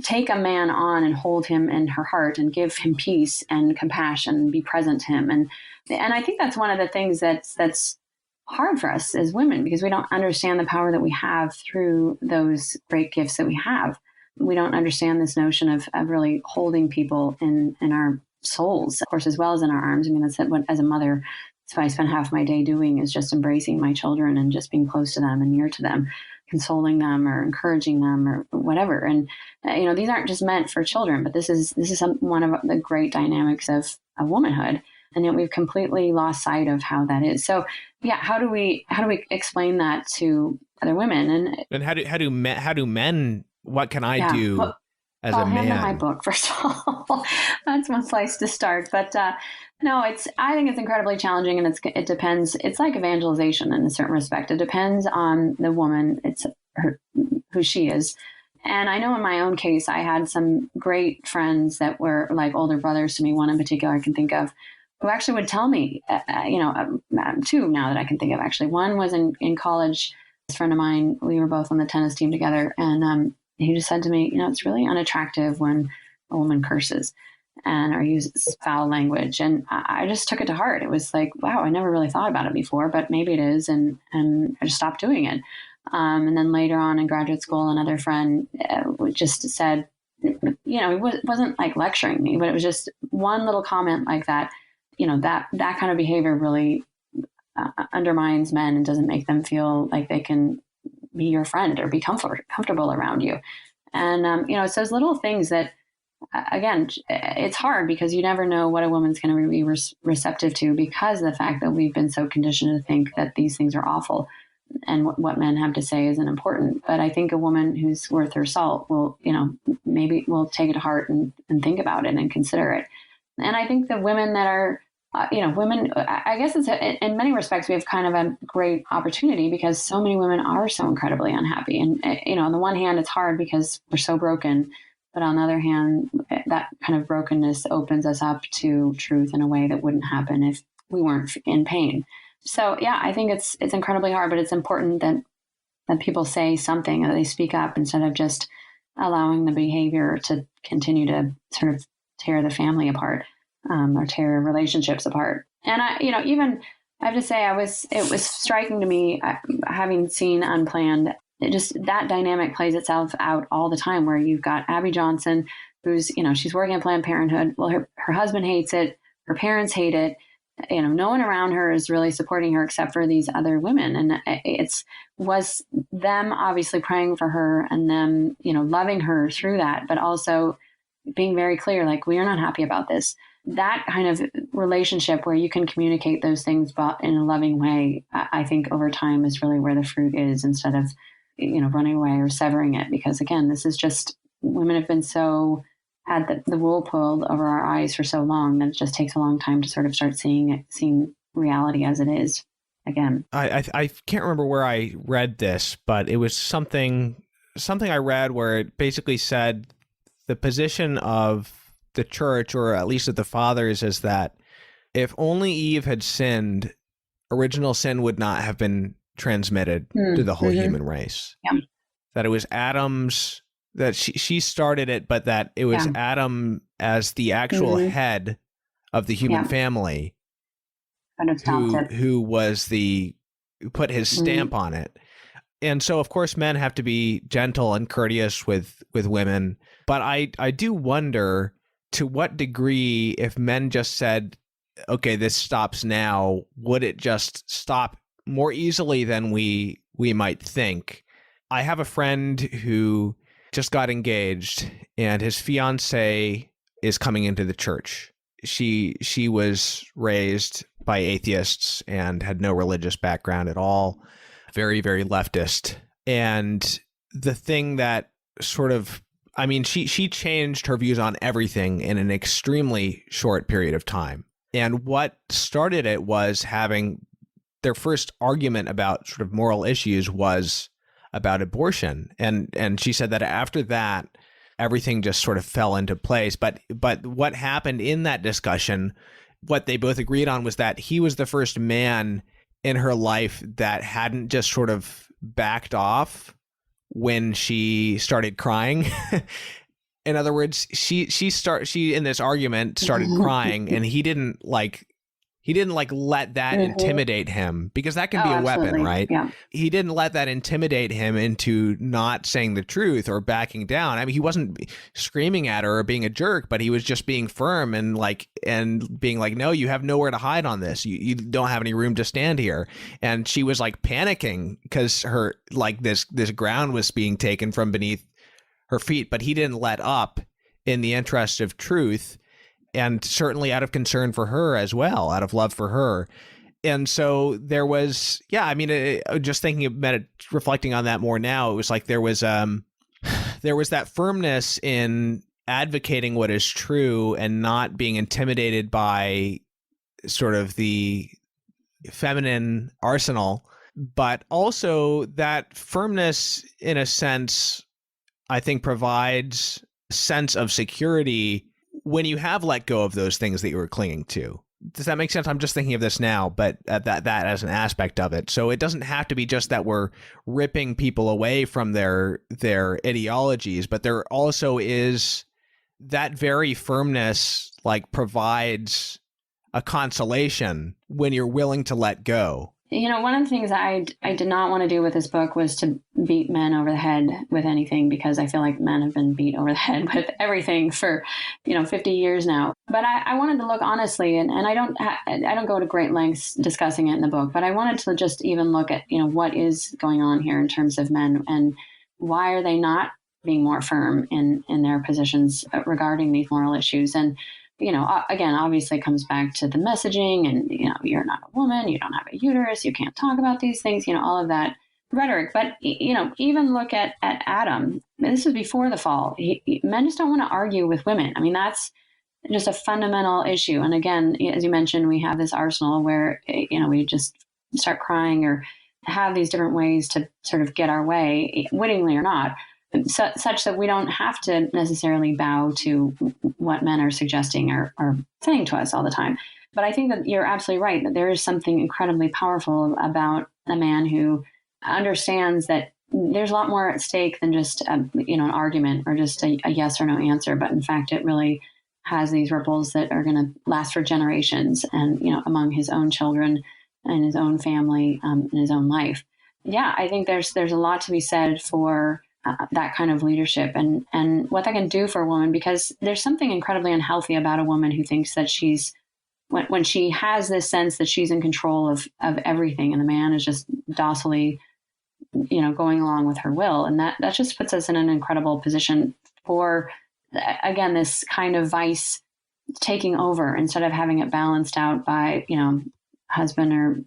S4: take a man on and hold him in her heart and give him peace and compassion and be present to him. And I think that's one of the things that's hard for us as women, because we don't understand the power that we have through those great gifts that we have. We don't understand this notion of really holding people in our souls, of course, as well as in our arms. I mean, that's what, as a mother, that's what I spend half my day doing, is just embracing my children and just being close to them and near to them, consoling them or encouraging them or whatever. And, these aren't just meant for children, but this is one of the great dynamics of womanhood. And yet we've completely lost sight of how that is. So yeah, how do we explain that to other women?
S1: And how do men, what can I do as a man?
S4: Hand them my book, first of all. That's one place to start. But no, I think it's incredibly challenging, and it depends. It's like evangelization in a certain respect. It depends on the woman. It's who she is. And I know in my own case, I had some great friends that were like older brothers to me. One in particular I can think of, who actually would tell me, two now that I can think of, actually. One was in college This friend of mine, we were both on the tennis team together, and he just said to me, it's really unattractive when a woman curses and or uses foul language. And I just took it to heart. It was like, wow, I never really thought about it before, but maybe it is. And I just stopped doing it. And then later on in graduate school, another friend just said, he wasn't like lecturing me, but it was just one little comment like that, that kind of behavior really undermines men and doesn't make them feel like they can be your friend or be comfortable around you. And, it's those little things that, again, it's hard because you never know what a woman's going to be receptive to because of the fact that we've been so conditioned to think that these things are awful and what men have to say isn't important. But I think a woman who's worth her salt will, maybe will take it to heart and think about it and consider it. And I think the women that are, women, I guess it's in many respects, we have kind of a great opportunity because so many women are so incredibly unhappy. And, on the one hand, it's hard because we're so broken. But on the other hand, that kind of brokenness opens us up to truth in a way that wouldn't happen if we weren't in pain. So, yeah, I think it's incredibly hard, but it's important that people say something, that they speak up instead of just allowing the behavior to continue to sort of tear the family apart or tear relationships apart. And I have to say, it was striking to me, having seen Unplanned. That dynamic plays itself out all the time where you've got Abby Johnson, who's, she's working at Planned Parenthood. Well, her husband hates it. Her parents hate it. No one around her is really supporting her except for these other women. And was them obviously praying for her and them, loving her through that, but also being very clear, like, we are not happy about this. That kind of relationship where you can communicate those things, but in a loving way, I think over time is really where the fruit is instead of, running away or severing it. Because again, this is just, women have been had the wool pulled over our eyes for so long that it just takes a long time to sort of start seeing reality as it is again.
S1: I can't remember where I read this, but it was something I read where it basically said the position of the church, or at least of the fathers, is that if only Eve had sinned, original sin would not have been transmitted to the whole human race.
S4: Yeah.
S1: That it was Adam's, that she started it, but that it was Adam as the actual head of the human family who put his stamp on it. And so, of course, men have to be gentle and courteous with women. But I do wonder to what degree, if men just said, okay, this stops now, would it just stop more easily than we might think? I have a friend who just got engaged and his fiance is coming into the church. She was raised by atheists and had no religious background at all. Very, very leftist. And the thing that sort of, she changed her views on everything in an extremely short period of time. And what started it was having their first argument about sort of moral issues was about abortion. And she said that after that, everything just sort of fell into place. But what happened in that discussion, what they both agreed on was that he was the first man in her life that hadn't just sort of backed off when she started crying. In other words, she in this argument started crying, and he didn't let that intimidate him, because that can be a weapon, right?
S4: Yeah. He
S1: didn't let that intimidate him into not saying the truth or backing down. He wasn't screaming at her or being a jerk, but he was just being firm and being like, no, you have nowhere to hide on this. You don't have any room to stand here. And she was like panicking because her, this ground was being taken from beneath her feet, but he didn't let up in the interest of truth. And certainly out of concern for her as well, out of love for her. And so there was, just thinking about it, reflecting on that more now, it was like there was that firmness in advocating what is true and not being intimidated by sort of the feminine arsenal, but also that firmness, in a sense, I think provides a sense of security when you have let go of those things that you were clinging to. does that make sense? I'm just thinking of this now, but that as an aspect of it. So it doesn't have to be just that we're ripping people away from their ideologies, but there also is that very firmness like provides a consolation when you're willing to let go.
S4: One of the things I did not want to do with this book was to beat men over the head with anything, because I feel like men have been beat over the head with everything for, 50 years now. But I wanted to look honestly, and I don't go to great lengths discussing it in the book, but I wanted to just even look at, what is going on here in terms of men, and why are they not being more firm in their positions regarding these moral issues. And again, obviously it comes back to the messaging and, you're not a woman, you don't have a uterus, you can't talk about these things, all of that rhetoric. But, even look at Adam. This was before the fall. Men just don't want to argue with women. I mean, that's just a fundamental issue. And again, as you mentioned, we have this arsenal where, we just start crying or have these different ways to sort of get our way, wittingly or not. Such that we don't have to necessarily bow to what men are suggesting or saying to us all the time. But I think that you're absolutely right, that there is something incredibly powerful about a man who understands that there's a lot more at stake than just an argument or just a yes or no answer. But in fact, it really has these ripples that are going to last for generations, and among his own children and his own family, and his own life. Yeah, I think there's a lot to be said for that kind of leadership and what that can do for a woman, because there's something incredibly unhealthy about a woman who thinks that she's, when she has this sense that she's in control of everything, and the man is just docilely, going along with her will. And that just puts us in an incredible position for, again, this kind of vice taking over instead of having it balanced out by, husband or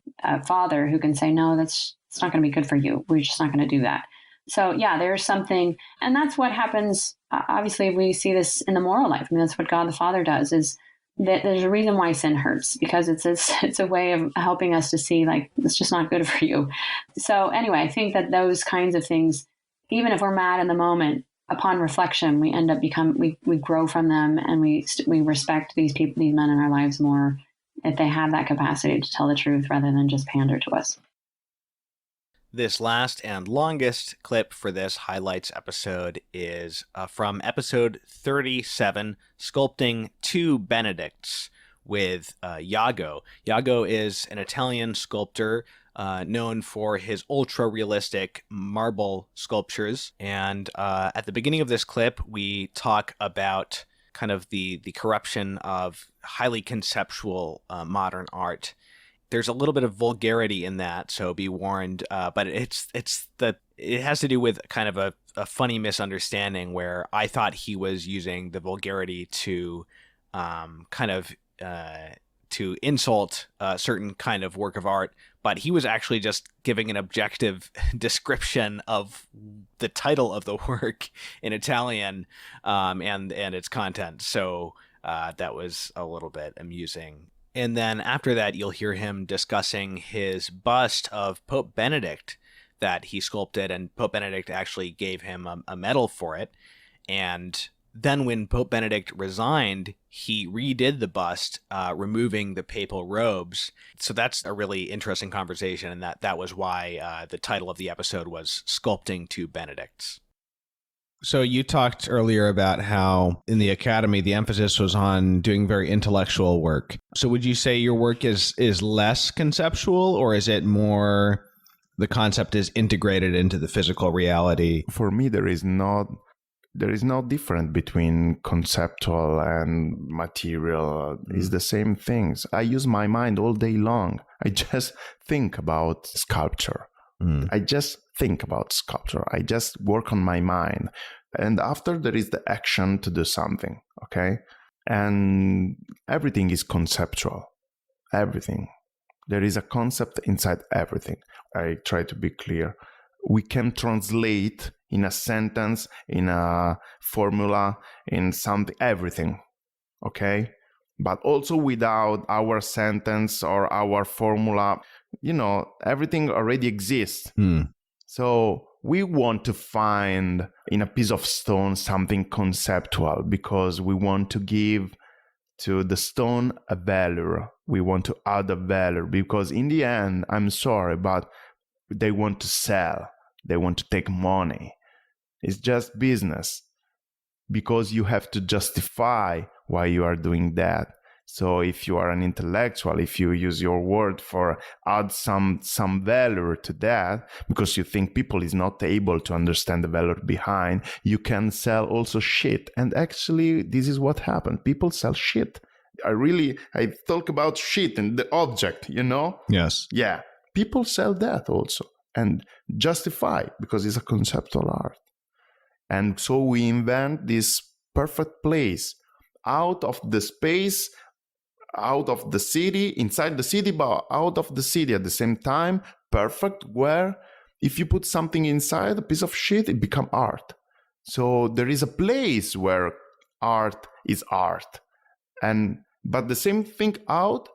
S4: father who can say, no, it's not going to be good for you. We're just not going to do that. So yeah, there's something, and that's what happens. Obviously, we see this in the moral life. I mean, that's what God the Father does, is that there's a reason why sin hurts, because it's a way of helping us to see, like, it's just not good for you. So anyway, I think that those kinds of things, even if we're mad in the moment, upon reflection, we end up we grow from them, and we respect these people, these men in our lives more, if they have that capacity to tell the truth rather than just pander to us.
S1: This last and longest clip for this highlights episode is from episode 37, Sculpting Two Benedicts, with Iago. Iago is an Italian sculptor known for his ultra-realistic marble sculptures. And at the beginning of this clip, we talk about kind of the corruption of highly conceptual modern art. There's a little bit of vulgarity in that, so be warned. But it has to do with kind of a funny misunderstanding where I thought he was using the vulgarity to to insult a certain kind of work of art, but he was actually just giving an objective description of the title of the work in Italian and its content. So that was a little bit amusing. And then after that, you'll hear him discussing his bust of Pope Benedict that he sculpted, and Pope Benedict actually gave him a medal for it. And then when Pope Benedict resigned, he redid the bust, removing the papal robes. So that's a really interesting conversation, and that was why the title of the episode was Sculpting Two Benedicts. So you talked earlier about how in the academy, the emphasis was on doing very intellectual work. So would you say your work is less conceptual, or is it more the concept is integrated into the physical reality?
S5: For me, there is no difference between conceptual and material. It's the same things. I use my mind all day long. I just think about sculpture. I just think about sculpture. I just work on my mind. And after there is the action to do something, okay? And everything is conceptual. Everything. There is a concept inside everything. I try to be clear. We can translate in a sentence, in a formula, in something, everything, okay? But also without our sentence or our formula, everything already exists. So we want to find in a piece of stone something conceptual because we want to give to the stone a value. We want to add a value because in the end, I'm sorry, but they want to sell. They want to take money. It's just business because you have to justify why you are doing that. So if you are an intellectual, if you use your word for add some value to that, because you think people is not able to understand the value behind, you can sell also shit. And actually, this is what happened. People sell shit. I talk about shit and the object,
S1: Yes.
S5: Yeah. People sell that also and justify because it's a conceptual art. And so we invent this perfect place out of the space, out of the city, inside the city, but out of the city at the same time, perfect, where if you put something inside, a piece of shit, it becomes art. So there is a place where art is art. But the same thing out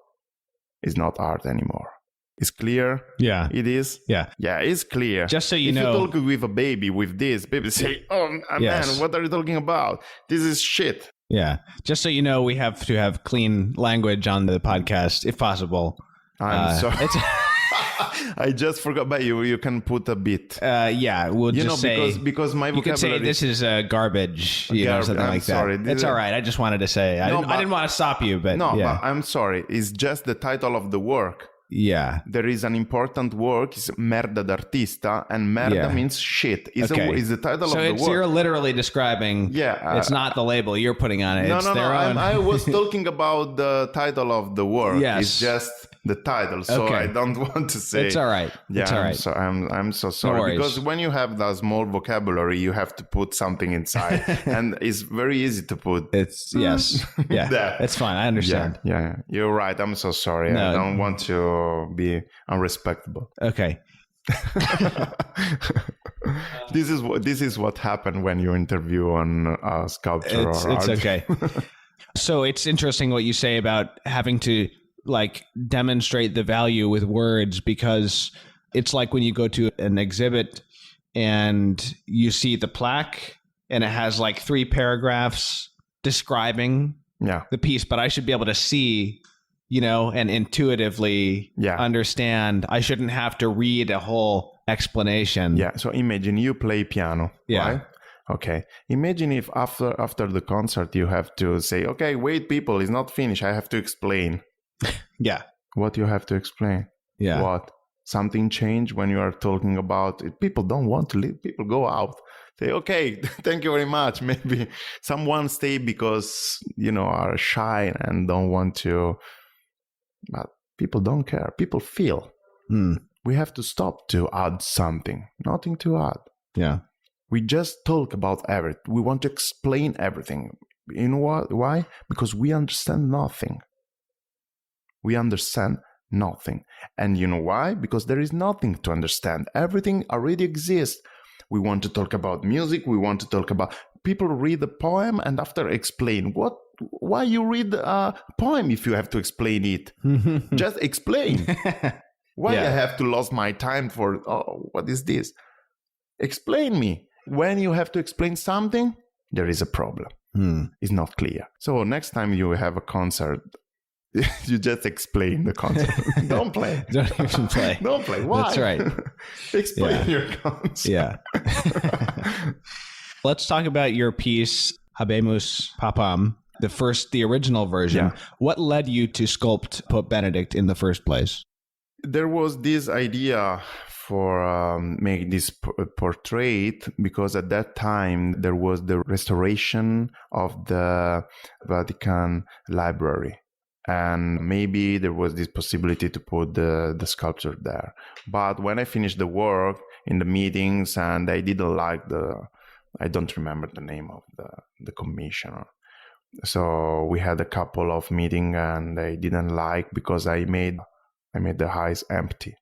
S5: is not art anymore. It's clear?
S1: Yeah.
S5: It is?
S1: Yeah.
S5: Yeah, it's clear.
S1: Just so you know.
S5: If you talk with a baby with this, baby say,
S1: Yes.
S5: man, what are you talking about? This is shit.
S1: Yeah. Just so you know, we have to have clean language on the podcast, if possible.
S5: I'm sorry. I just forgot, but you can put a bit.
S1: Yeah, we'll just say
S5: because my vocabulary.
S1: You could say this is garbage, something like
S5: sorry.
S1: that. It's all right. I just wanted to say I didn't want to stop you, but
S5: no,
S1: yeah.
S5: but I'm sorry. It's just the title of the work.
S1: Yeah.
S5: There is an important work, it's Merda d'artista, and merda means shit. It's the title of the work.
S1: So you're literally describing, it's not the label you're putting on it.
S5: No,
S1: it's
S5: no,
S1: their own.
S5: I was talking about the title of the work.
S1: Yes.
S5: It's just the title, so I don't want to say.
S1: It's all right.
S5: Yeah,
S1: it's all right.
S5: I'm so sorry. Because when you have that small vocabulary, you have to put something inside. And it's very easy to put.
S1: Yes. Yeah. It's fine. I understand.
S5: Yeah. You're right. I'm so sorry. No. I don't want to be unrespectable.
S1: Okay.
S5: This is what happened when you interview on sculpture or art.
S1: It's okay. So it's interesting what you say about having to demonstrate the value with words, because it's like when you go to an exhibit and you see the plaque and it has 3 paragraphs describing the piece, but I should be able to see, and intuitively understand. I shouldn't have to read a whole explanation.
S5: Yeah. So imagine you play piano.
S1: Yeah.
S5: Right? Okay. Imagine if after the concert you have to say, okay, wait, people, it's not finished. I have to explain.
S1: Yeah.
S5: What you have to explain?
S1: Yeah.
S5: What? Something changed when you are talking about it. People don't want to leave. People go out. Say, okay, thank you very much. Maybe someone stay because, are shy and don't want to. But people don't care. People feel. We have to stop to add something. Nothing to add.
S1: Yeah.
S5: We just talk about everything. We want to explain everything. You know what? Why? Because we understand nothing. We understand nothing. And you know why? Because there is nothing to understand. Everything already exists. We want to talk about music. We want to talk about... People read a poem and after explain. Why you read a poem if you have to explain it? Just explain. Why I have to lose my time for, what is this? Explain me. When you have to explain something, there is a problem. It's not clear. So next time you have a concert, you just explain the concert. Don't play.
S1: Don't even play.
S5: Don't play. Why?
S1: That's right.
S5: Explain your concert.
S1: Yeah. Let's talk about your piece, Habemus Papam, the original version.
S5: Yeah.
S1: What led you to sculpt Pope Benedict in the first place?
S5: There was this idea for make this portrait because at that time there was the restoration of the Vatican Library. And maybe there was this possibility to put the sculpture there. But when I finished the work in the meetings and I didn't like I don't remember the name of the commissioner. So we had a couple of meetings and I didn't like because I made the eyes empty.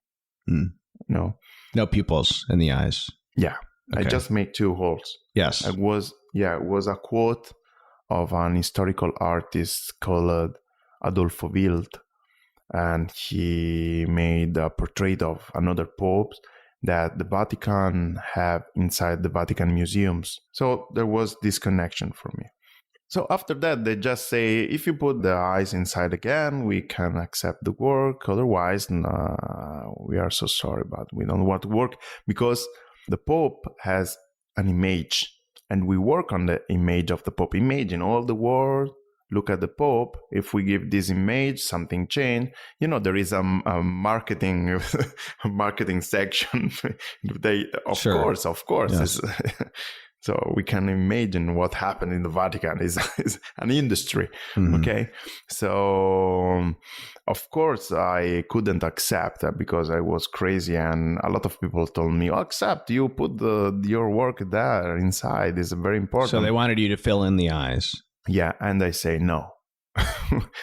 S5: No
S1: pupils in the eyes.
S5: Yeah.
S1: Okay.
S5: I just made 2 holes.
S1: Yes.
S5: It was a quote of an historical artist called Adolfo Wild, and he made a portrait of another pope that the Vatican have inside the Vatican museums. So there was this connection for me. So after that, they just say, if you put the eyes inside again, we can accept the work. Otherwise, we are so sorry, but we don't want to work, because the Pope has an image, and we work on the image of the Pope. Imagine all the world look at the Pope. If we give this image, something change. There is a marketing marketing section. Of course.
S1: Yes.
S5: So we can imagine what happened in the Vatican is an industry.
S1: Mm-hmm.
S5: Okay. So, of course, I couldn't accept that because I was crazy. And a lot of people told me, accept, you put your work there inside. It's very important.
S1: So they wanted you to fill in the eyes.
S5: Yeah. And I say, no.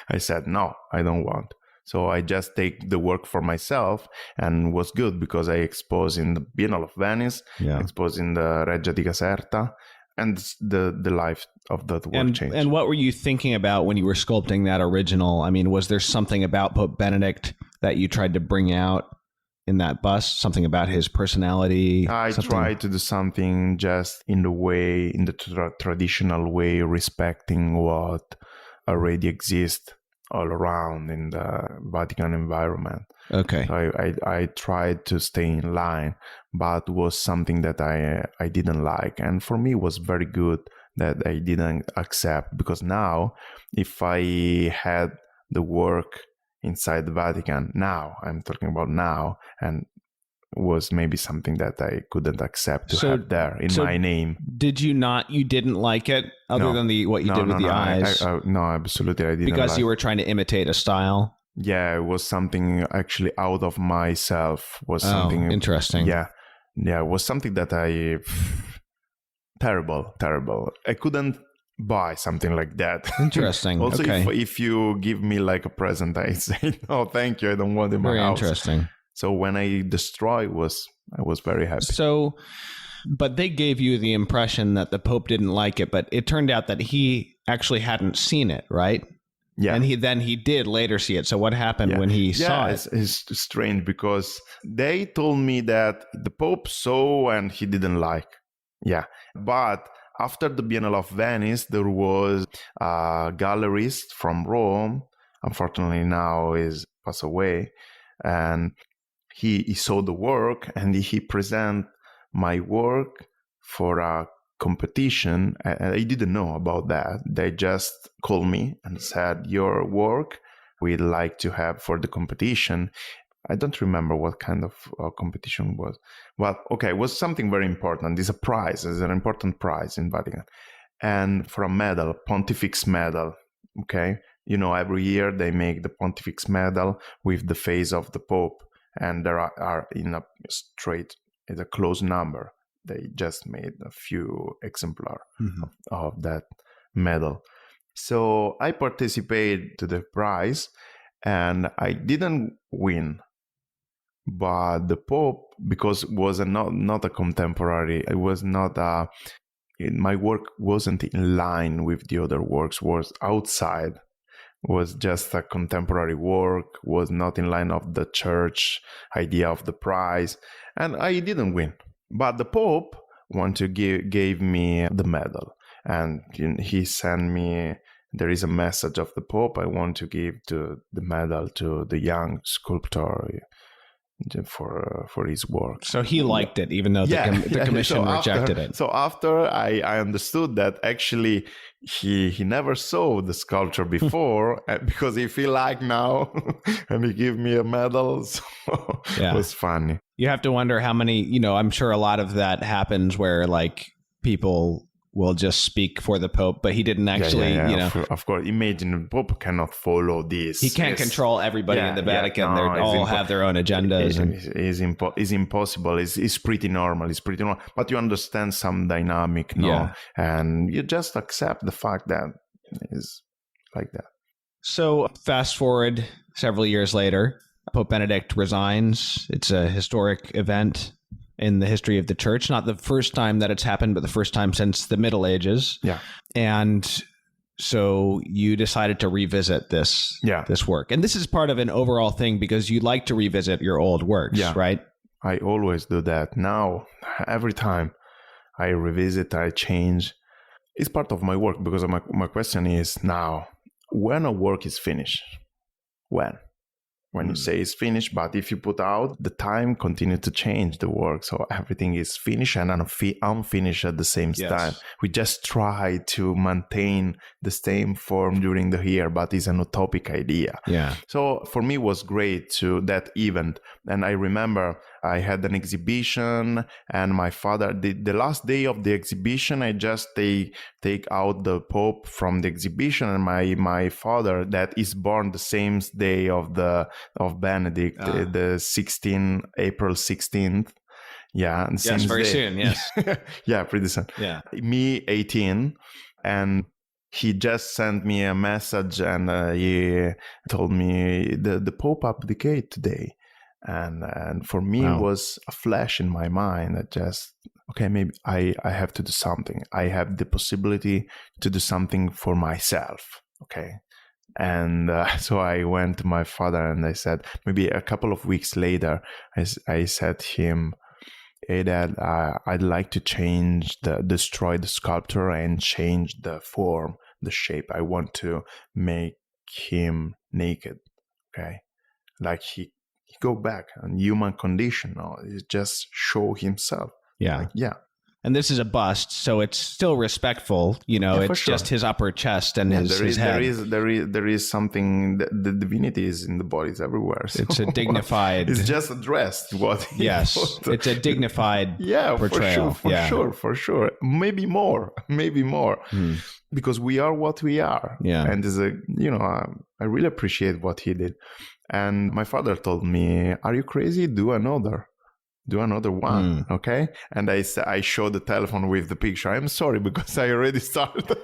S5: I said, no, I don't want. So I just take the work for myself, and was good because I exposed in the Biennale of Venice, exposed in the Reggia di Caserta, and the life of that work changed.
S1: And what were you thinking about when you were sculpting that original? I mean, was there something about Pope Benedict that you tried to bring out in that bust? Something about his personality?
S5: I tried to do something just in the traditional way, respecting what already exists all around in the Vatican environment.
S1: Okay.
S5: So I tried to stay in line, but was something that I didn't like. And for me, it was very good that I didn't accept, because now, if I had the work inside the Vatican, now, I'm talking about now, and was maybe something that I couldn't accept to have there in my name.
S1: Did you not? You didn't like it, other than what you did with the eyes?
S5: No, absolutely, I didn't.
S1: Because you were trying to imitate a style.
S5: Yeah, it was something actually out of myself. Was something
S1: interesting.
S5: Yeah, it was something that terrible. I couldn't buy something like that.
S1: Interesting.
S5: Also,
S1: okay.
S5: if you give me like a present, I say no, thank you. I don't want it in my house.
S1: Very interesting.
S5: So when I destroyed, I was very happy.
S1: So, but they gave you the impression that the Pope didn't like it, but it turned out that he actually hadn't seen it, right?
S5: Yeah.
S1: And he did later see it. So what happened when he saw it?
S5: It's strange, because they told me that the Pope saw and he didn't like. Yeah. But after the Biennale of Venice, there was a gallerist from Rome. Unfortunately, now is passed away. And he saw the work, and he presented my work for a competition. I didn't know about that. They just called me and said, your work we'd like to have for the competition. I don't remember what kind of competition was. Well, okay, it was something very important. It's a prize. It's an important prize in Vatican. And for a medal, Pontifex medal, okay? Every year they make the Pontifex medal with the face of the Pope. And there are in a close number. They just made a few exemplars of that medal. So I participated to the prize, and I didn't win. But the Pope, because it was not a contemporary, it was not my work wasn't in line with the other works, was outside. Was just a contemporary work, was not in line of the church idea of the prize, and I didn't win. But the Pope gave me the medal, and he sent me, there is a message of the Pope, I want to give the medal to the young sculptor for his work.
S1: So he liked it, even though the commission rejected it.
S5: So after I understood that actually he never saw the sculpture before, because if he liked now and he gave me a medal, so it was funny.
S1: You have to wonder how many, I'm sure a lot of that happens where like people will just speak for the Pope, but he didn't actually,
S5: Of course, imagine the Pope cannot follow this.
S1: He can't control everybody in the Vatican. They all have their own agendas.
S5: It's impossible. It's pretty normal. But you understand some dynamic, no?
S1: Yeah.
S5: And you just accept the fact that it's like that.
S1: So fast forward several years later, Pope Benedict resigns. It's a historic event in the history of the church. Not the first time that it's happened, but the first time since the Middle Ages.
S5: Yeah.
S1: And so you decided to revisit this work. And this is part of an overall thing because you like to revisit your old works, right?
S5: I always do that. Now, every time I revisit, I change. it's part of my work, because my question is now, when a work is finished, when you say it's finished, but if you put out, the time continue to change the work. So everything is finished and unfinished at the same time. We just try to maintain the same form during the year, but it's an utopic idea.
S1: Yeah.
S5: So for me, it was great to that event. And I remember I had an exhibition, and my father, the last day of the exhibition, I just take out the Pope from the exhibition, and my father, that is born the same day of Benedict, the April 16th. Yeah. And
S1: yes, very soon. Yes.
S5: Yeah, pretty soon.
S1: Yeah.
S5: Me, 18. And he just sent me a message, and he told me the Pope abdicated today. And for me, It was a flash in my mind that just, okay, maybe I have to do something. I have the possibility to do something for myself. Okay. And so I went to my father and I said, maybe a couple of weeks later, I said to him, hey, Dad, I'd like to destroy the sculpture and change the form, the shape. I want to make him naked. Okay. Like he go back on human condition, or just show himself.
S1: Yeah.
S5: Like, yeah.
S1: And this is a bust, so it's still respectful. It's just his upper chest and his head.
S5: There is something. The divinity is in the bodies everywhere. So
S1: it's a dignified.
S5: It's just addressed.
S1: It's a dignified. portrayal.
S5: For sure. Maybe more. Because we are what we are.
S1: Yeah.
S5: And I really appreciate what he did. And my father told me, "Are you crazy? Do another one." Okay. And I showed the telephone with the picture. I'm sorry, because I already started.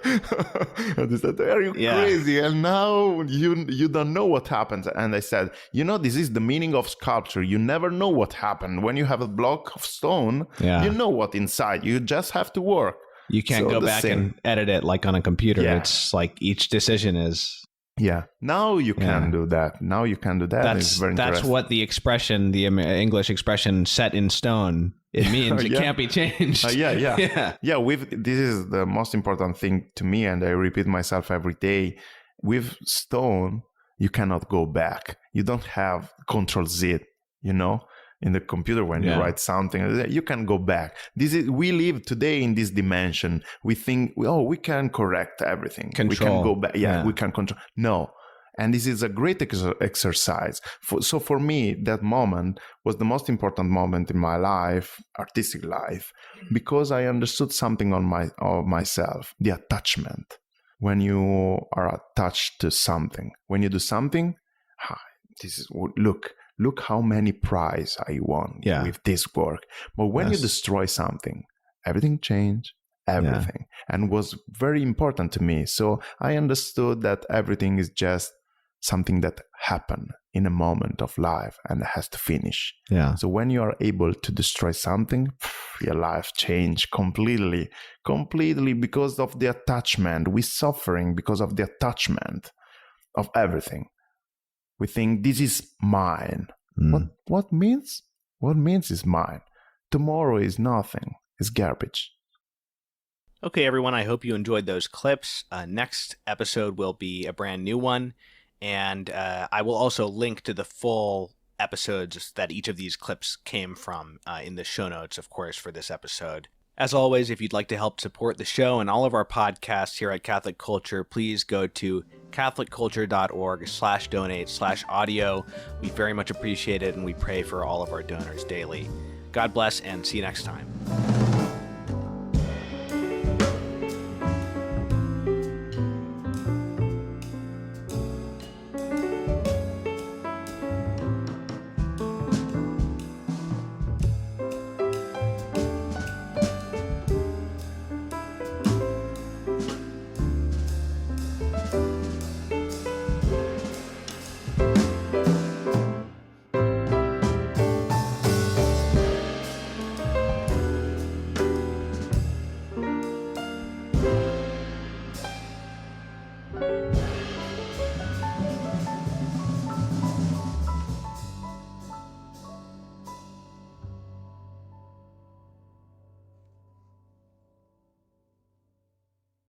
S5: And he said, "Are you crazy? And now you don't know what happens." And I said, this is the meaning of sculpture. You never know what happened. When you have a block of stone, you know what inside. You just have to work.
S1: You can't go back and edit it like on a computer. Yeah. It's like each decision is.
S5: Yeah. Now you can do that. It's very interesting.
S1: That's what the expression, the English expression "set in stone," it means. It can't be changed.
S5: Yeah. This is the most important thing to me, and I repeat myself every day. With stone, you cannot go back. You don't have Control Z. In the computer, when you write something, you can go back. We live today in this dimension. We think, we can correct everything.
S1: Control.
S5: We can go back. Yeah, we can control. No. And this is a great exercise. So for me, that moment was the most important moment in my life, artistic life, because I understood something of myself, the attachment. When you are attached to something, when you do something, look how many prizes I won with this work. But when you destroy something, everything changed, everything. And was very important to me. So I understood that everything is just something that happened in a moment of life and has to finish.
S1: Yeah.
S5: So when you are able to destroy something, your life changed completely because of the attachment. We're suffering because of the attachment of everything. We think this is mine. What means? What means is mine. Tomorrow is nothing. It's garbage.
S1: Okay, everyone. I hope you enjoyed those clips. Next episode will be a brand new one. And I will also link to the full episodes that each of these clips came from in the show notes, of course, for this episode. As always, if you'd like to help support the show and all of our podcasts here at Catholic Culture, please go to catholicculture.org/donate/audio. We very much appreciate it, and we pray for all of our donors daily. God bless, and see you next time.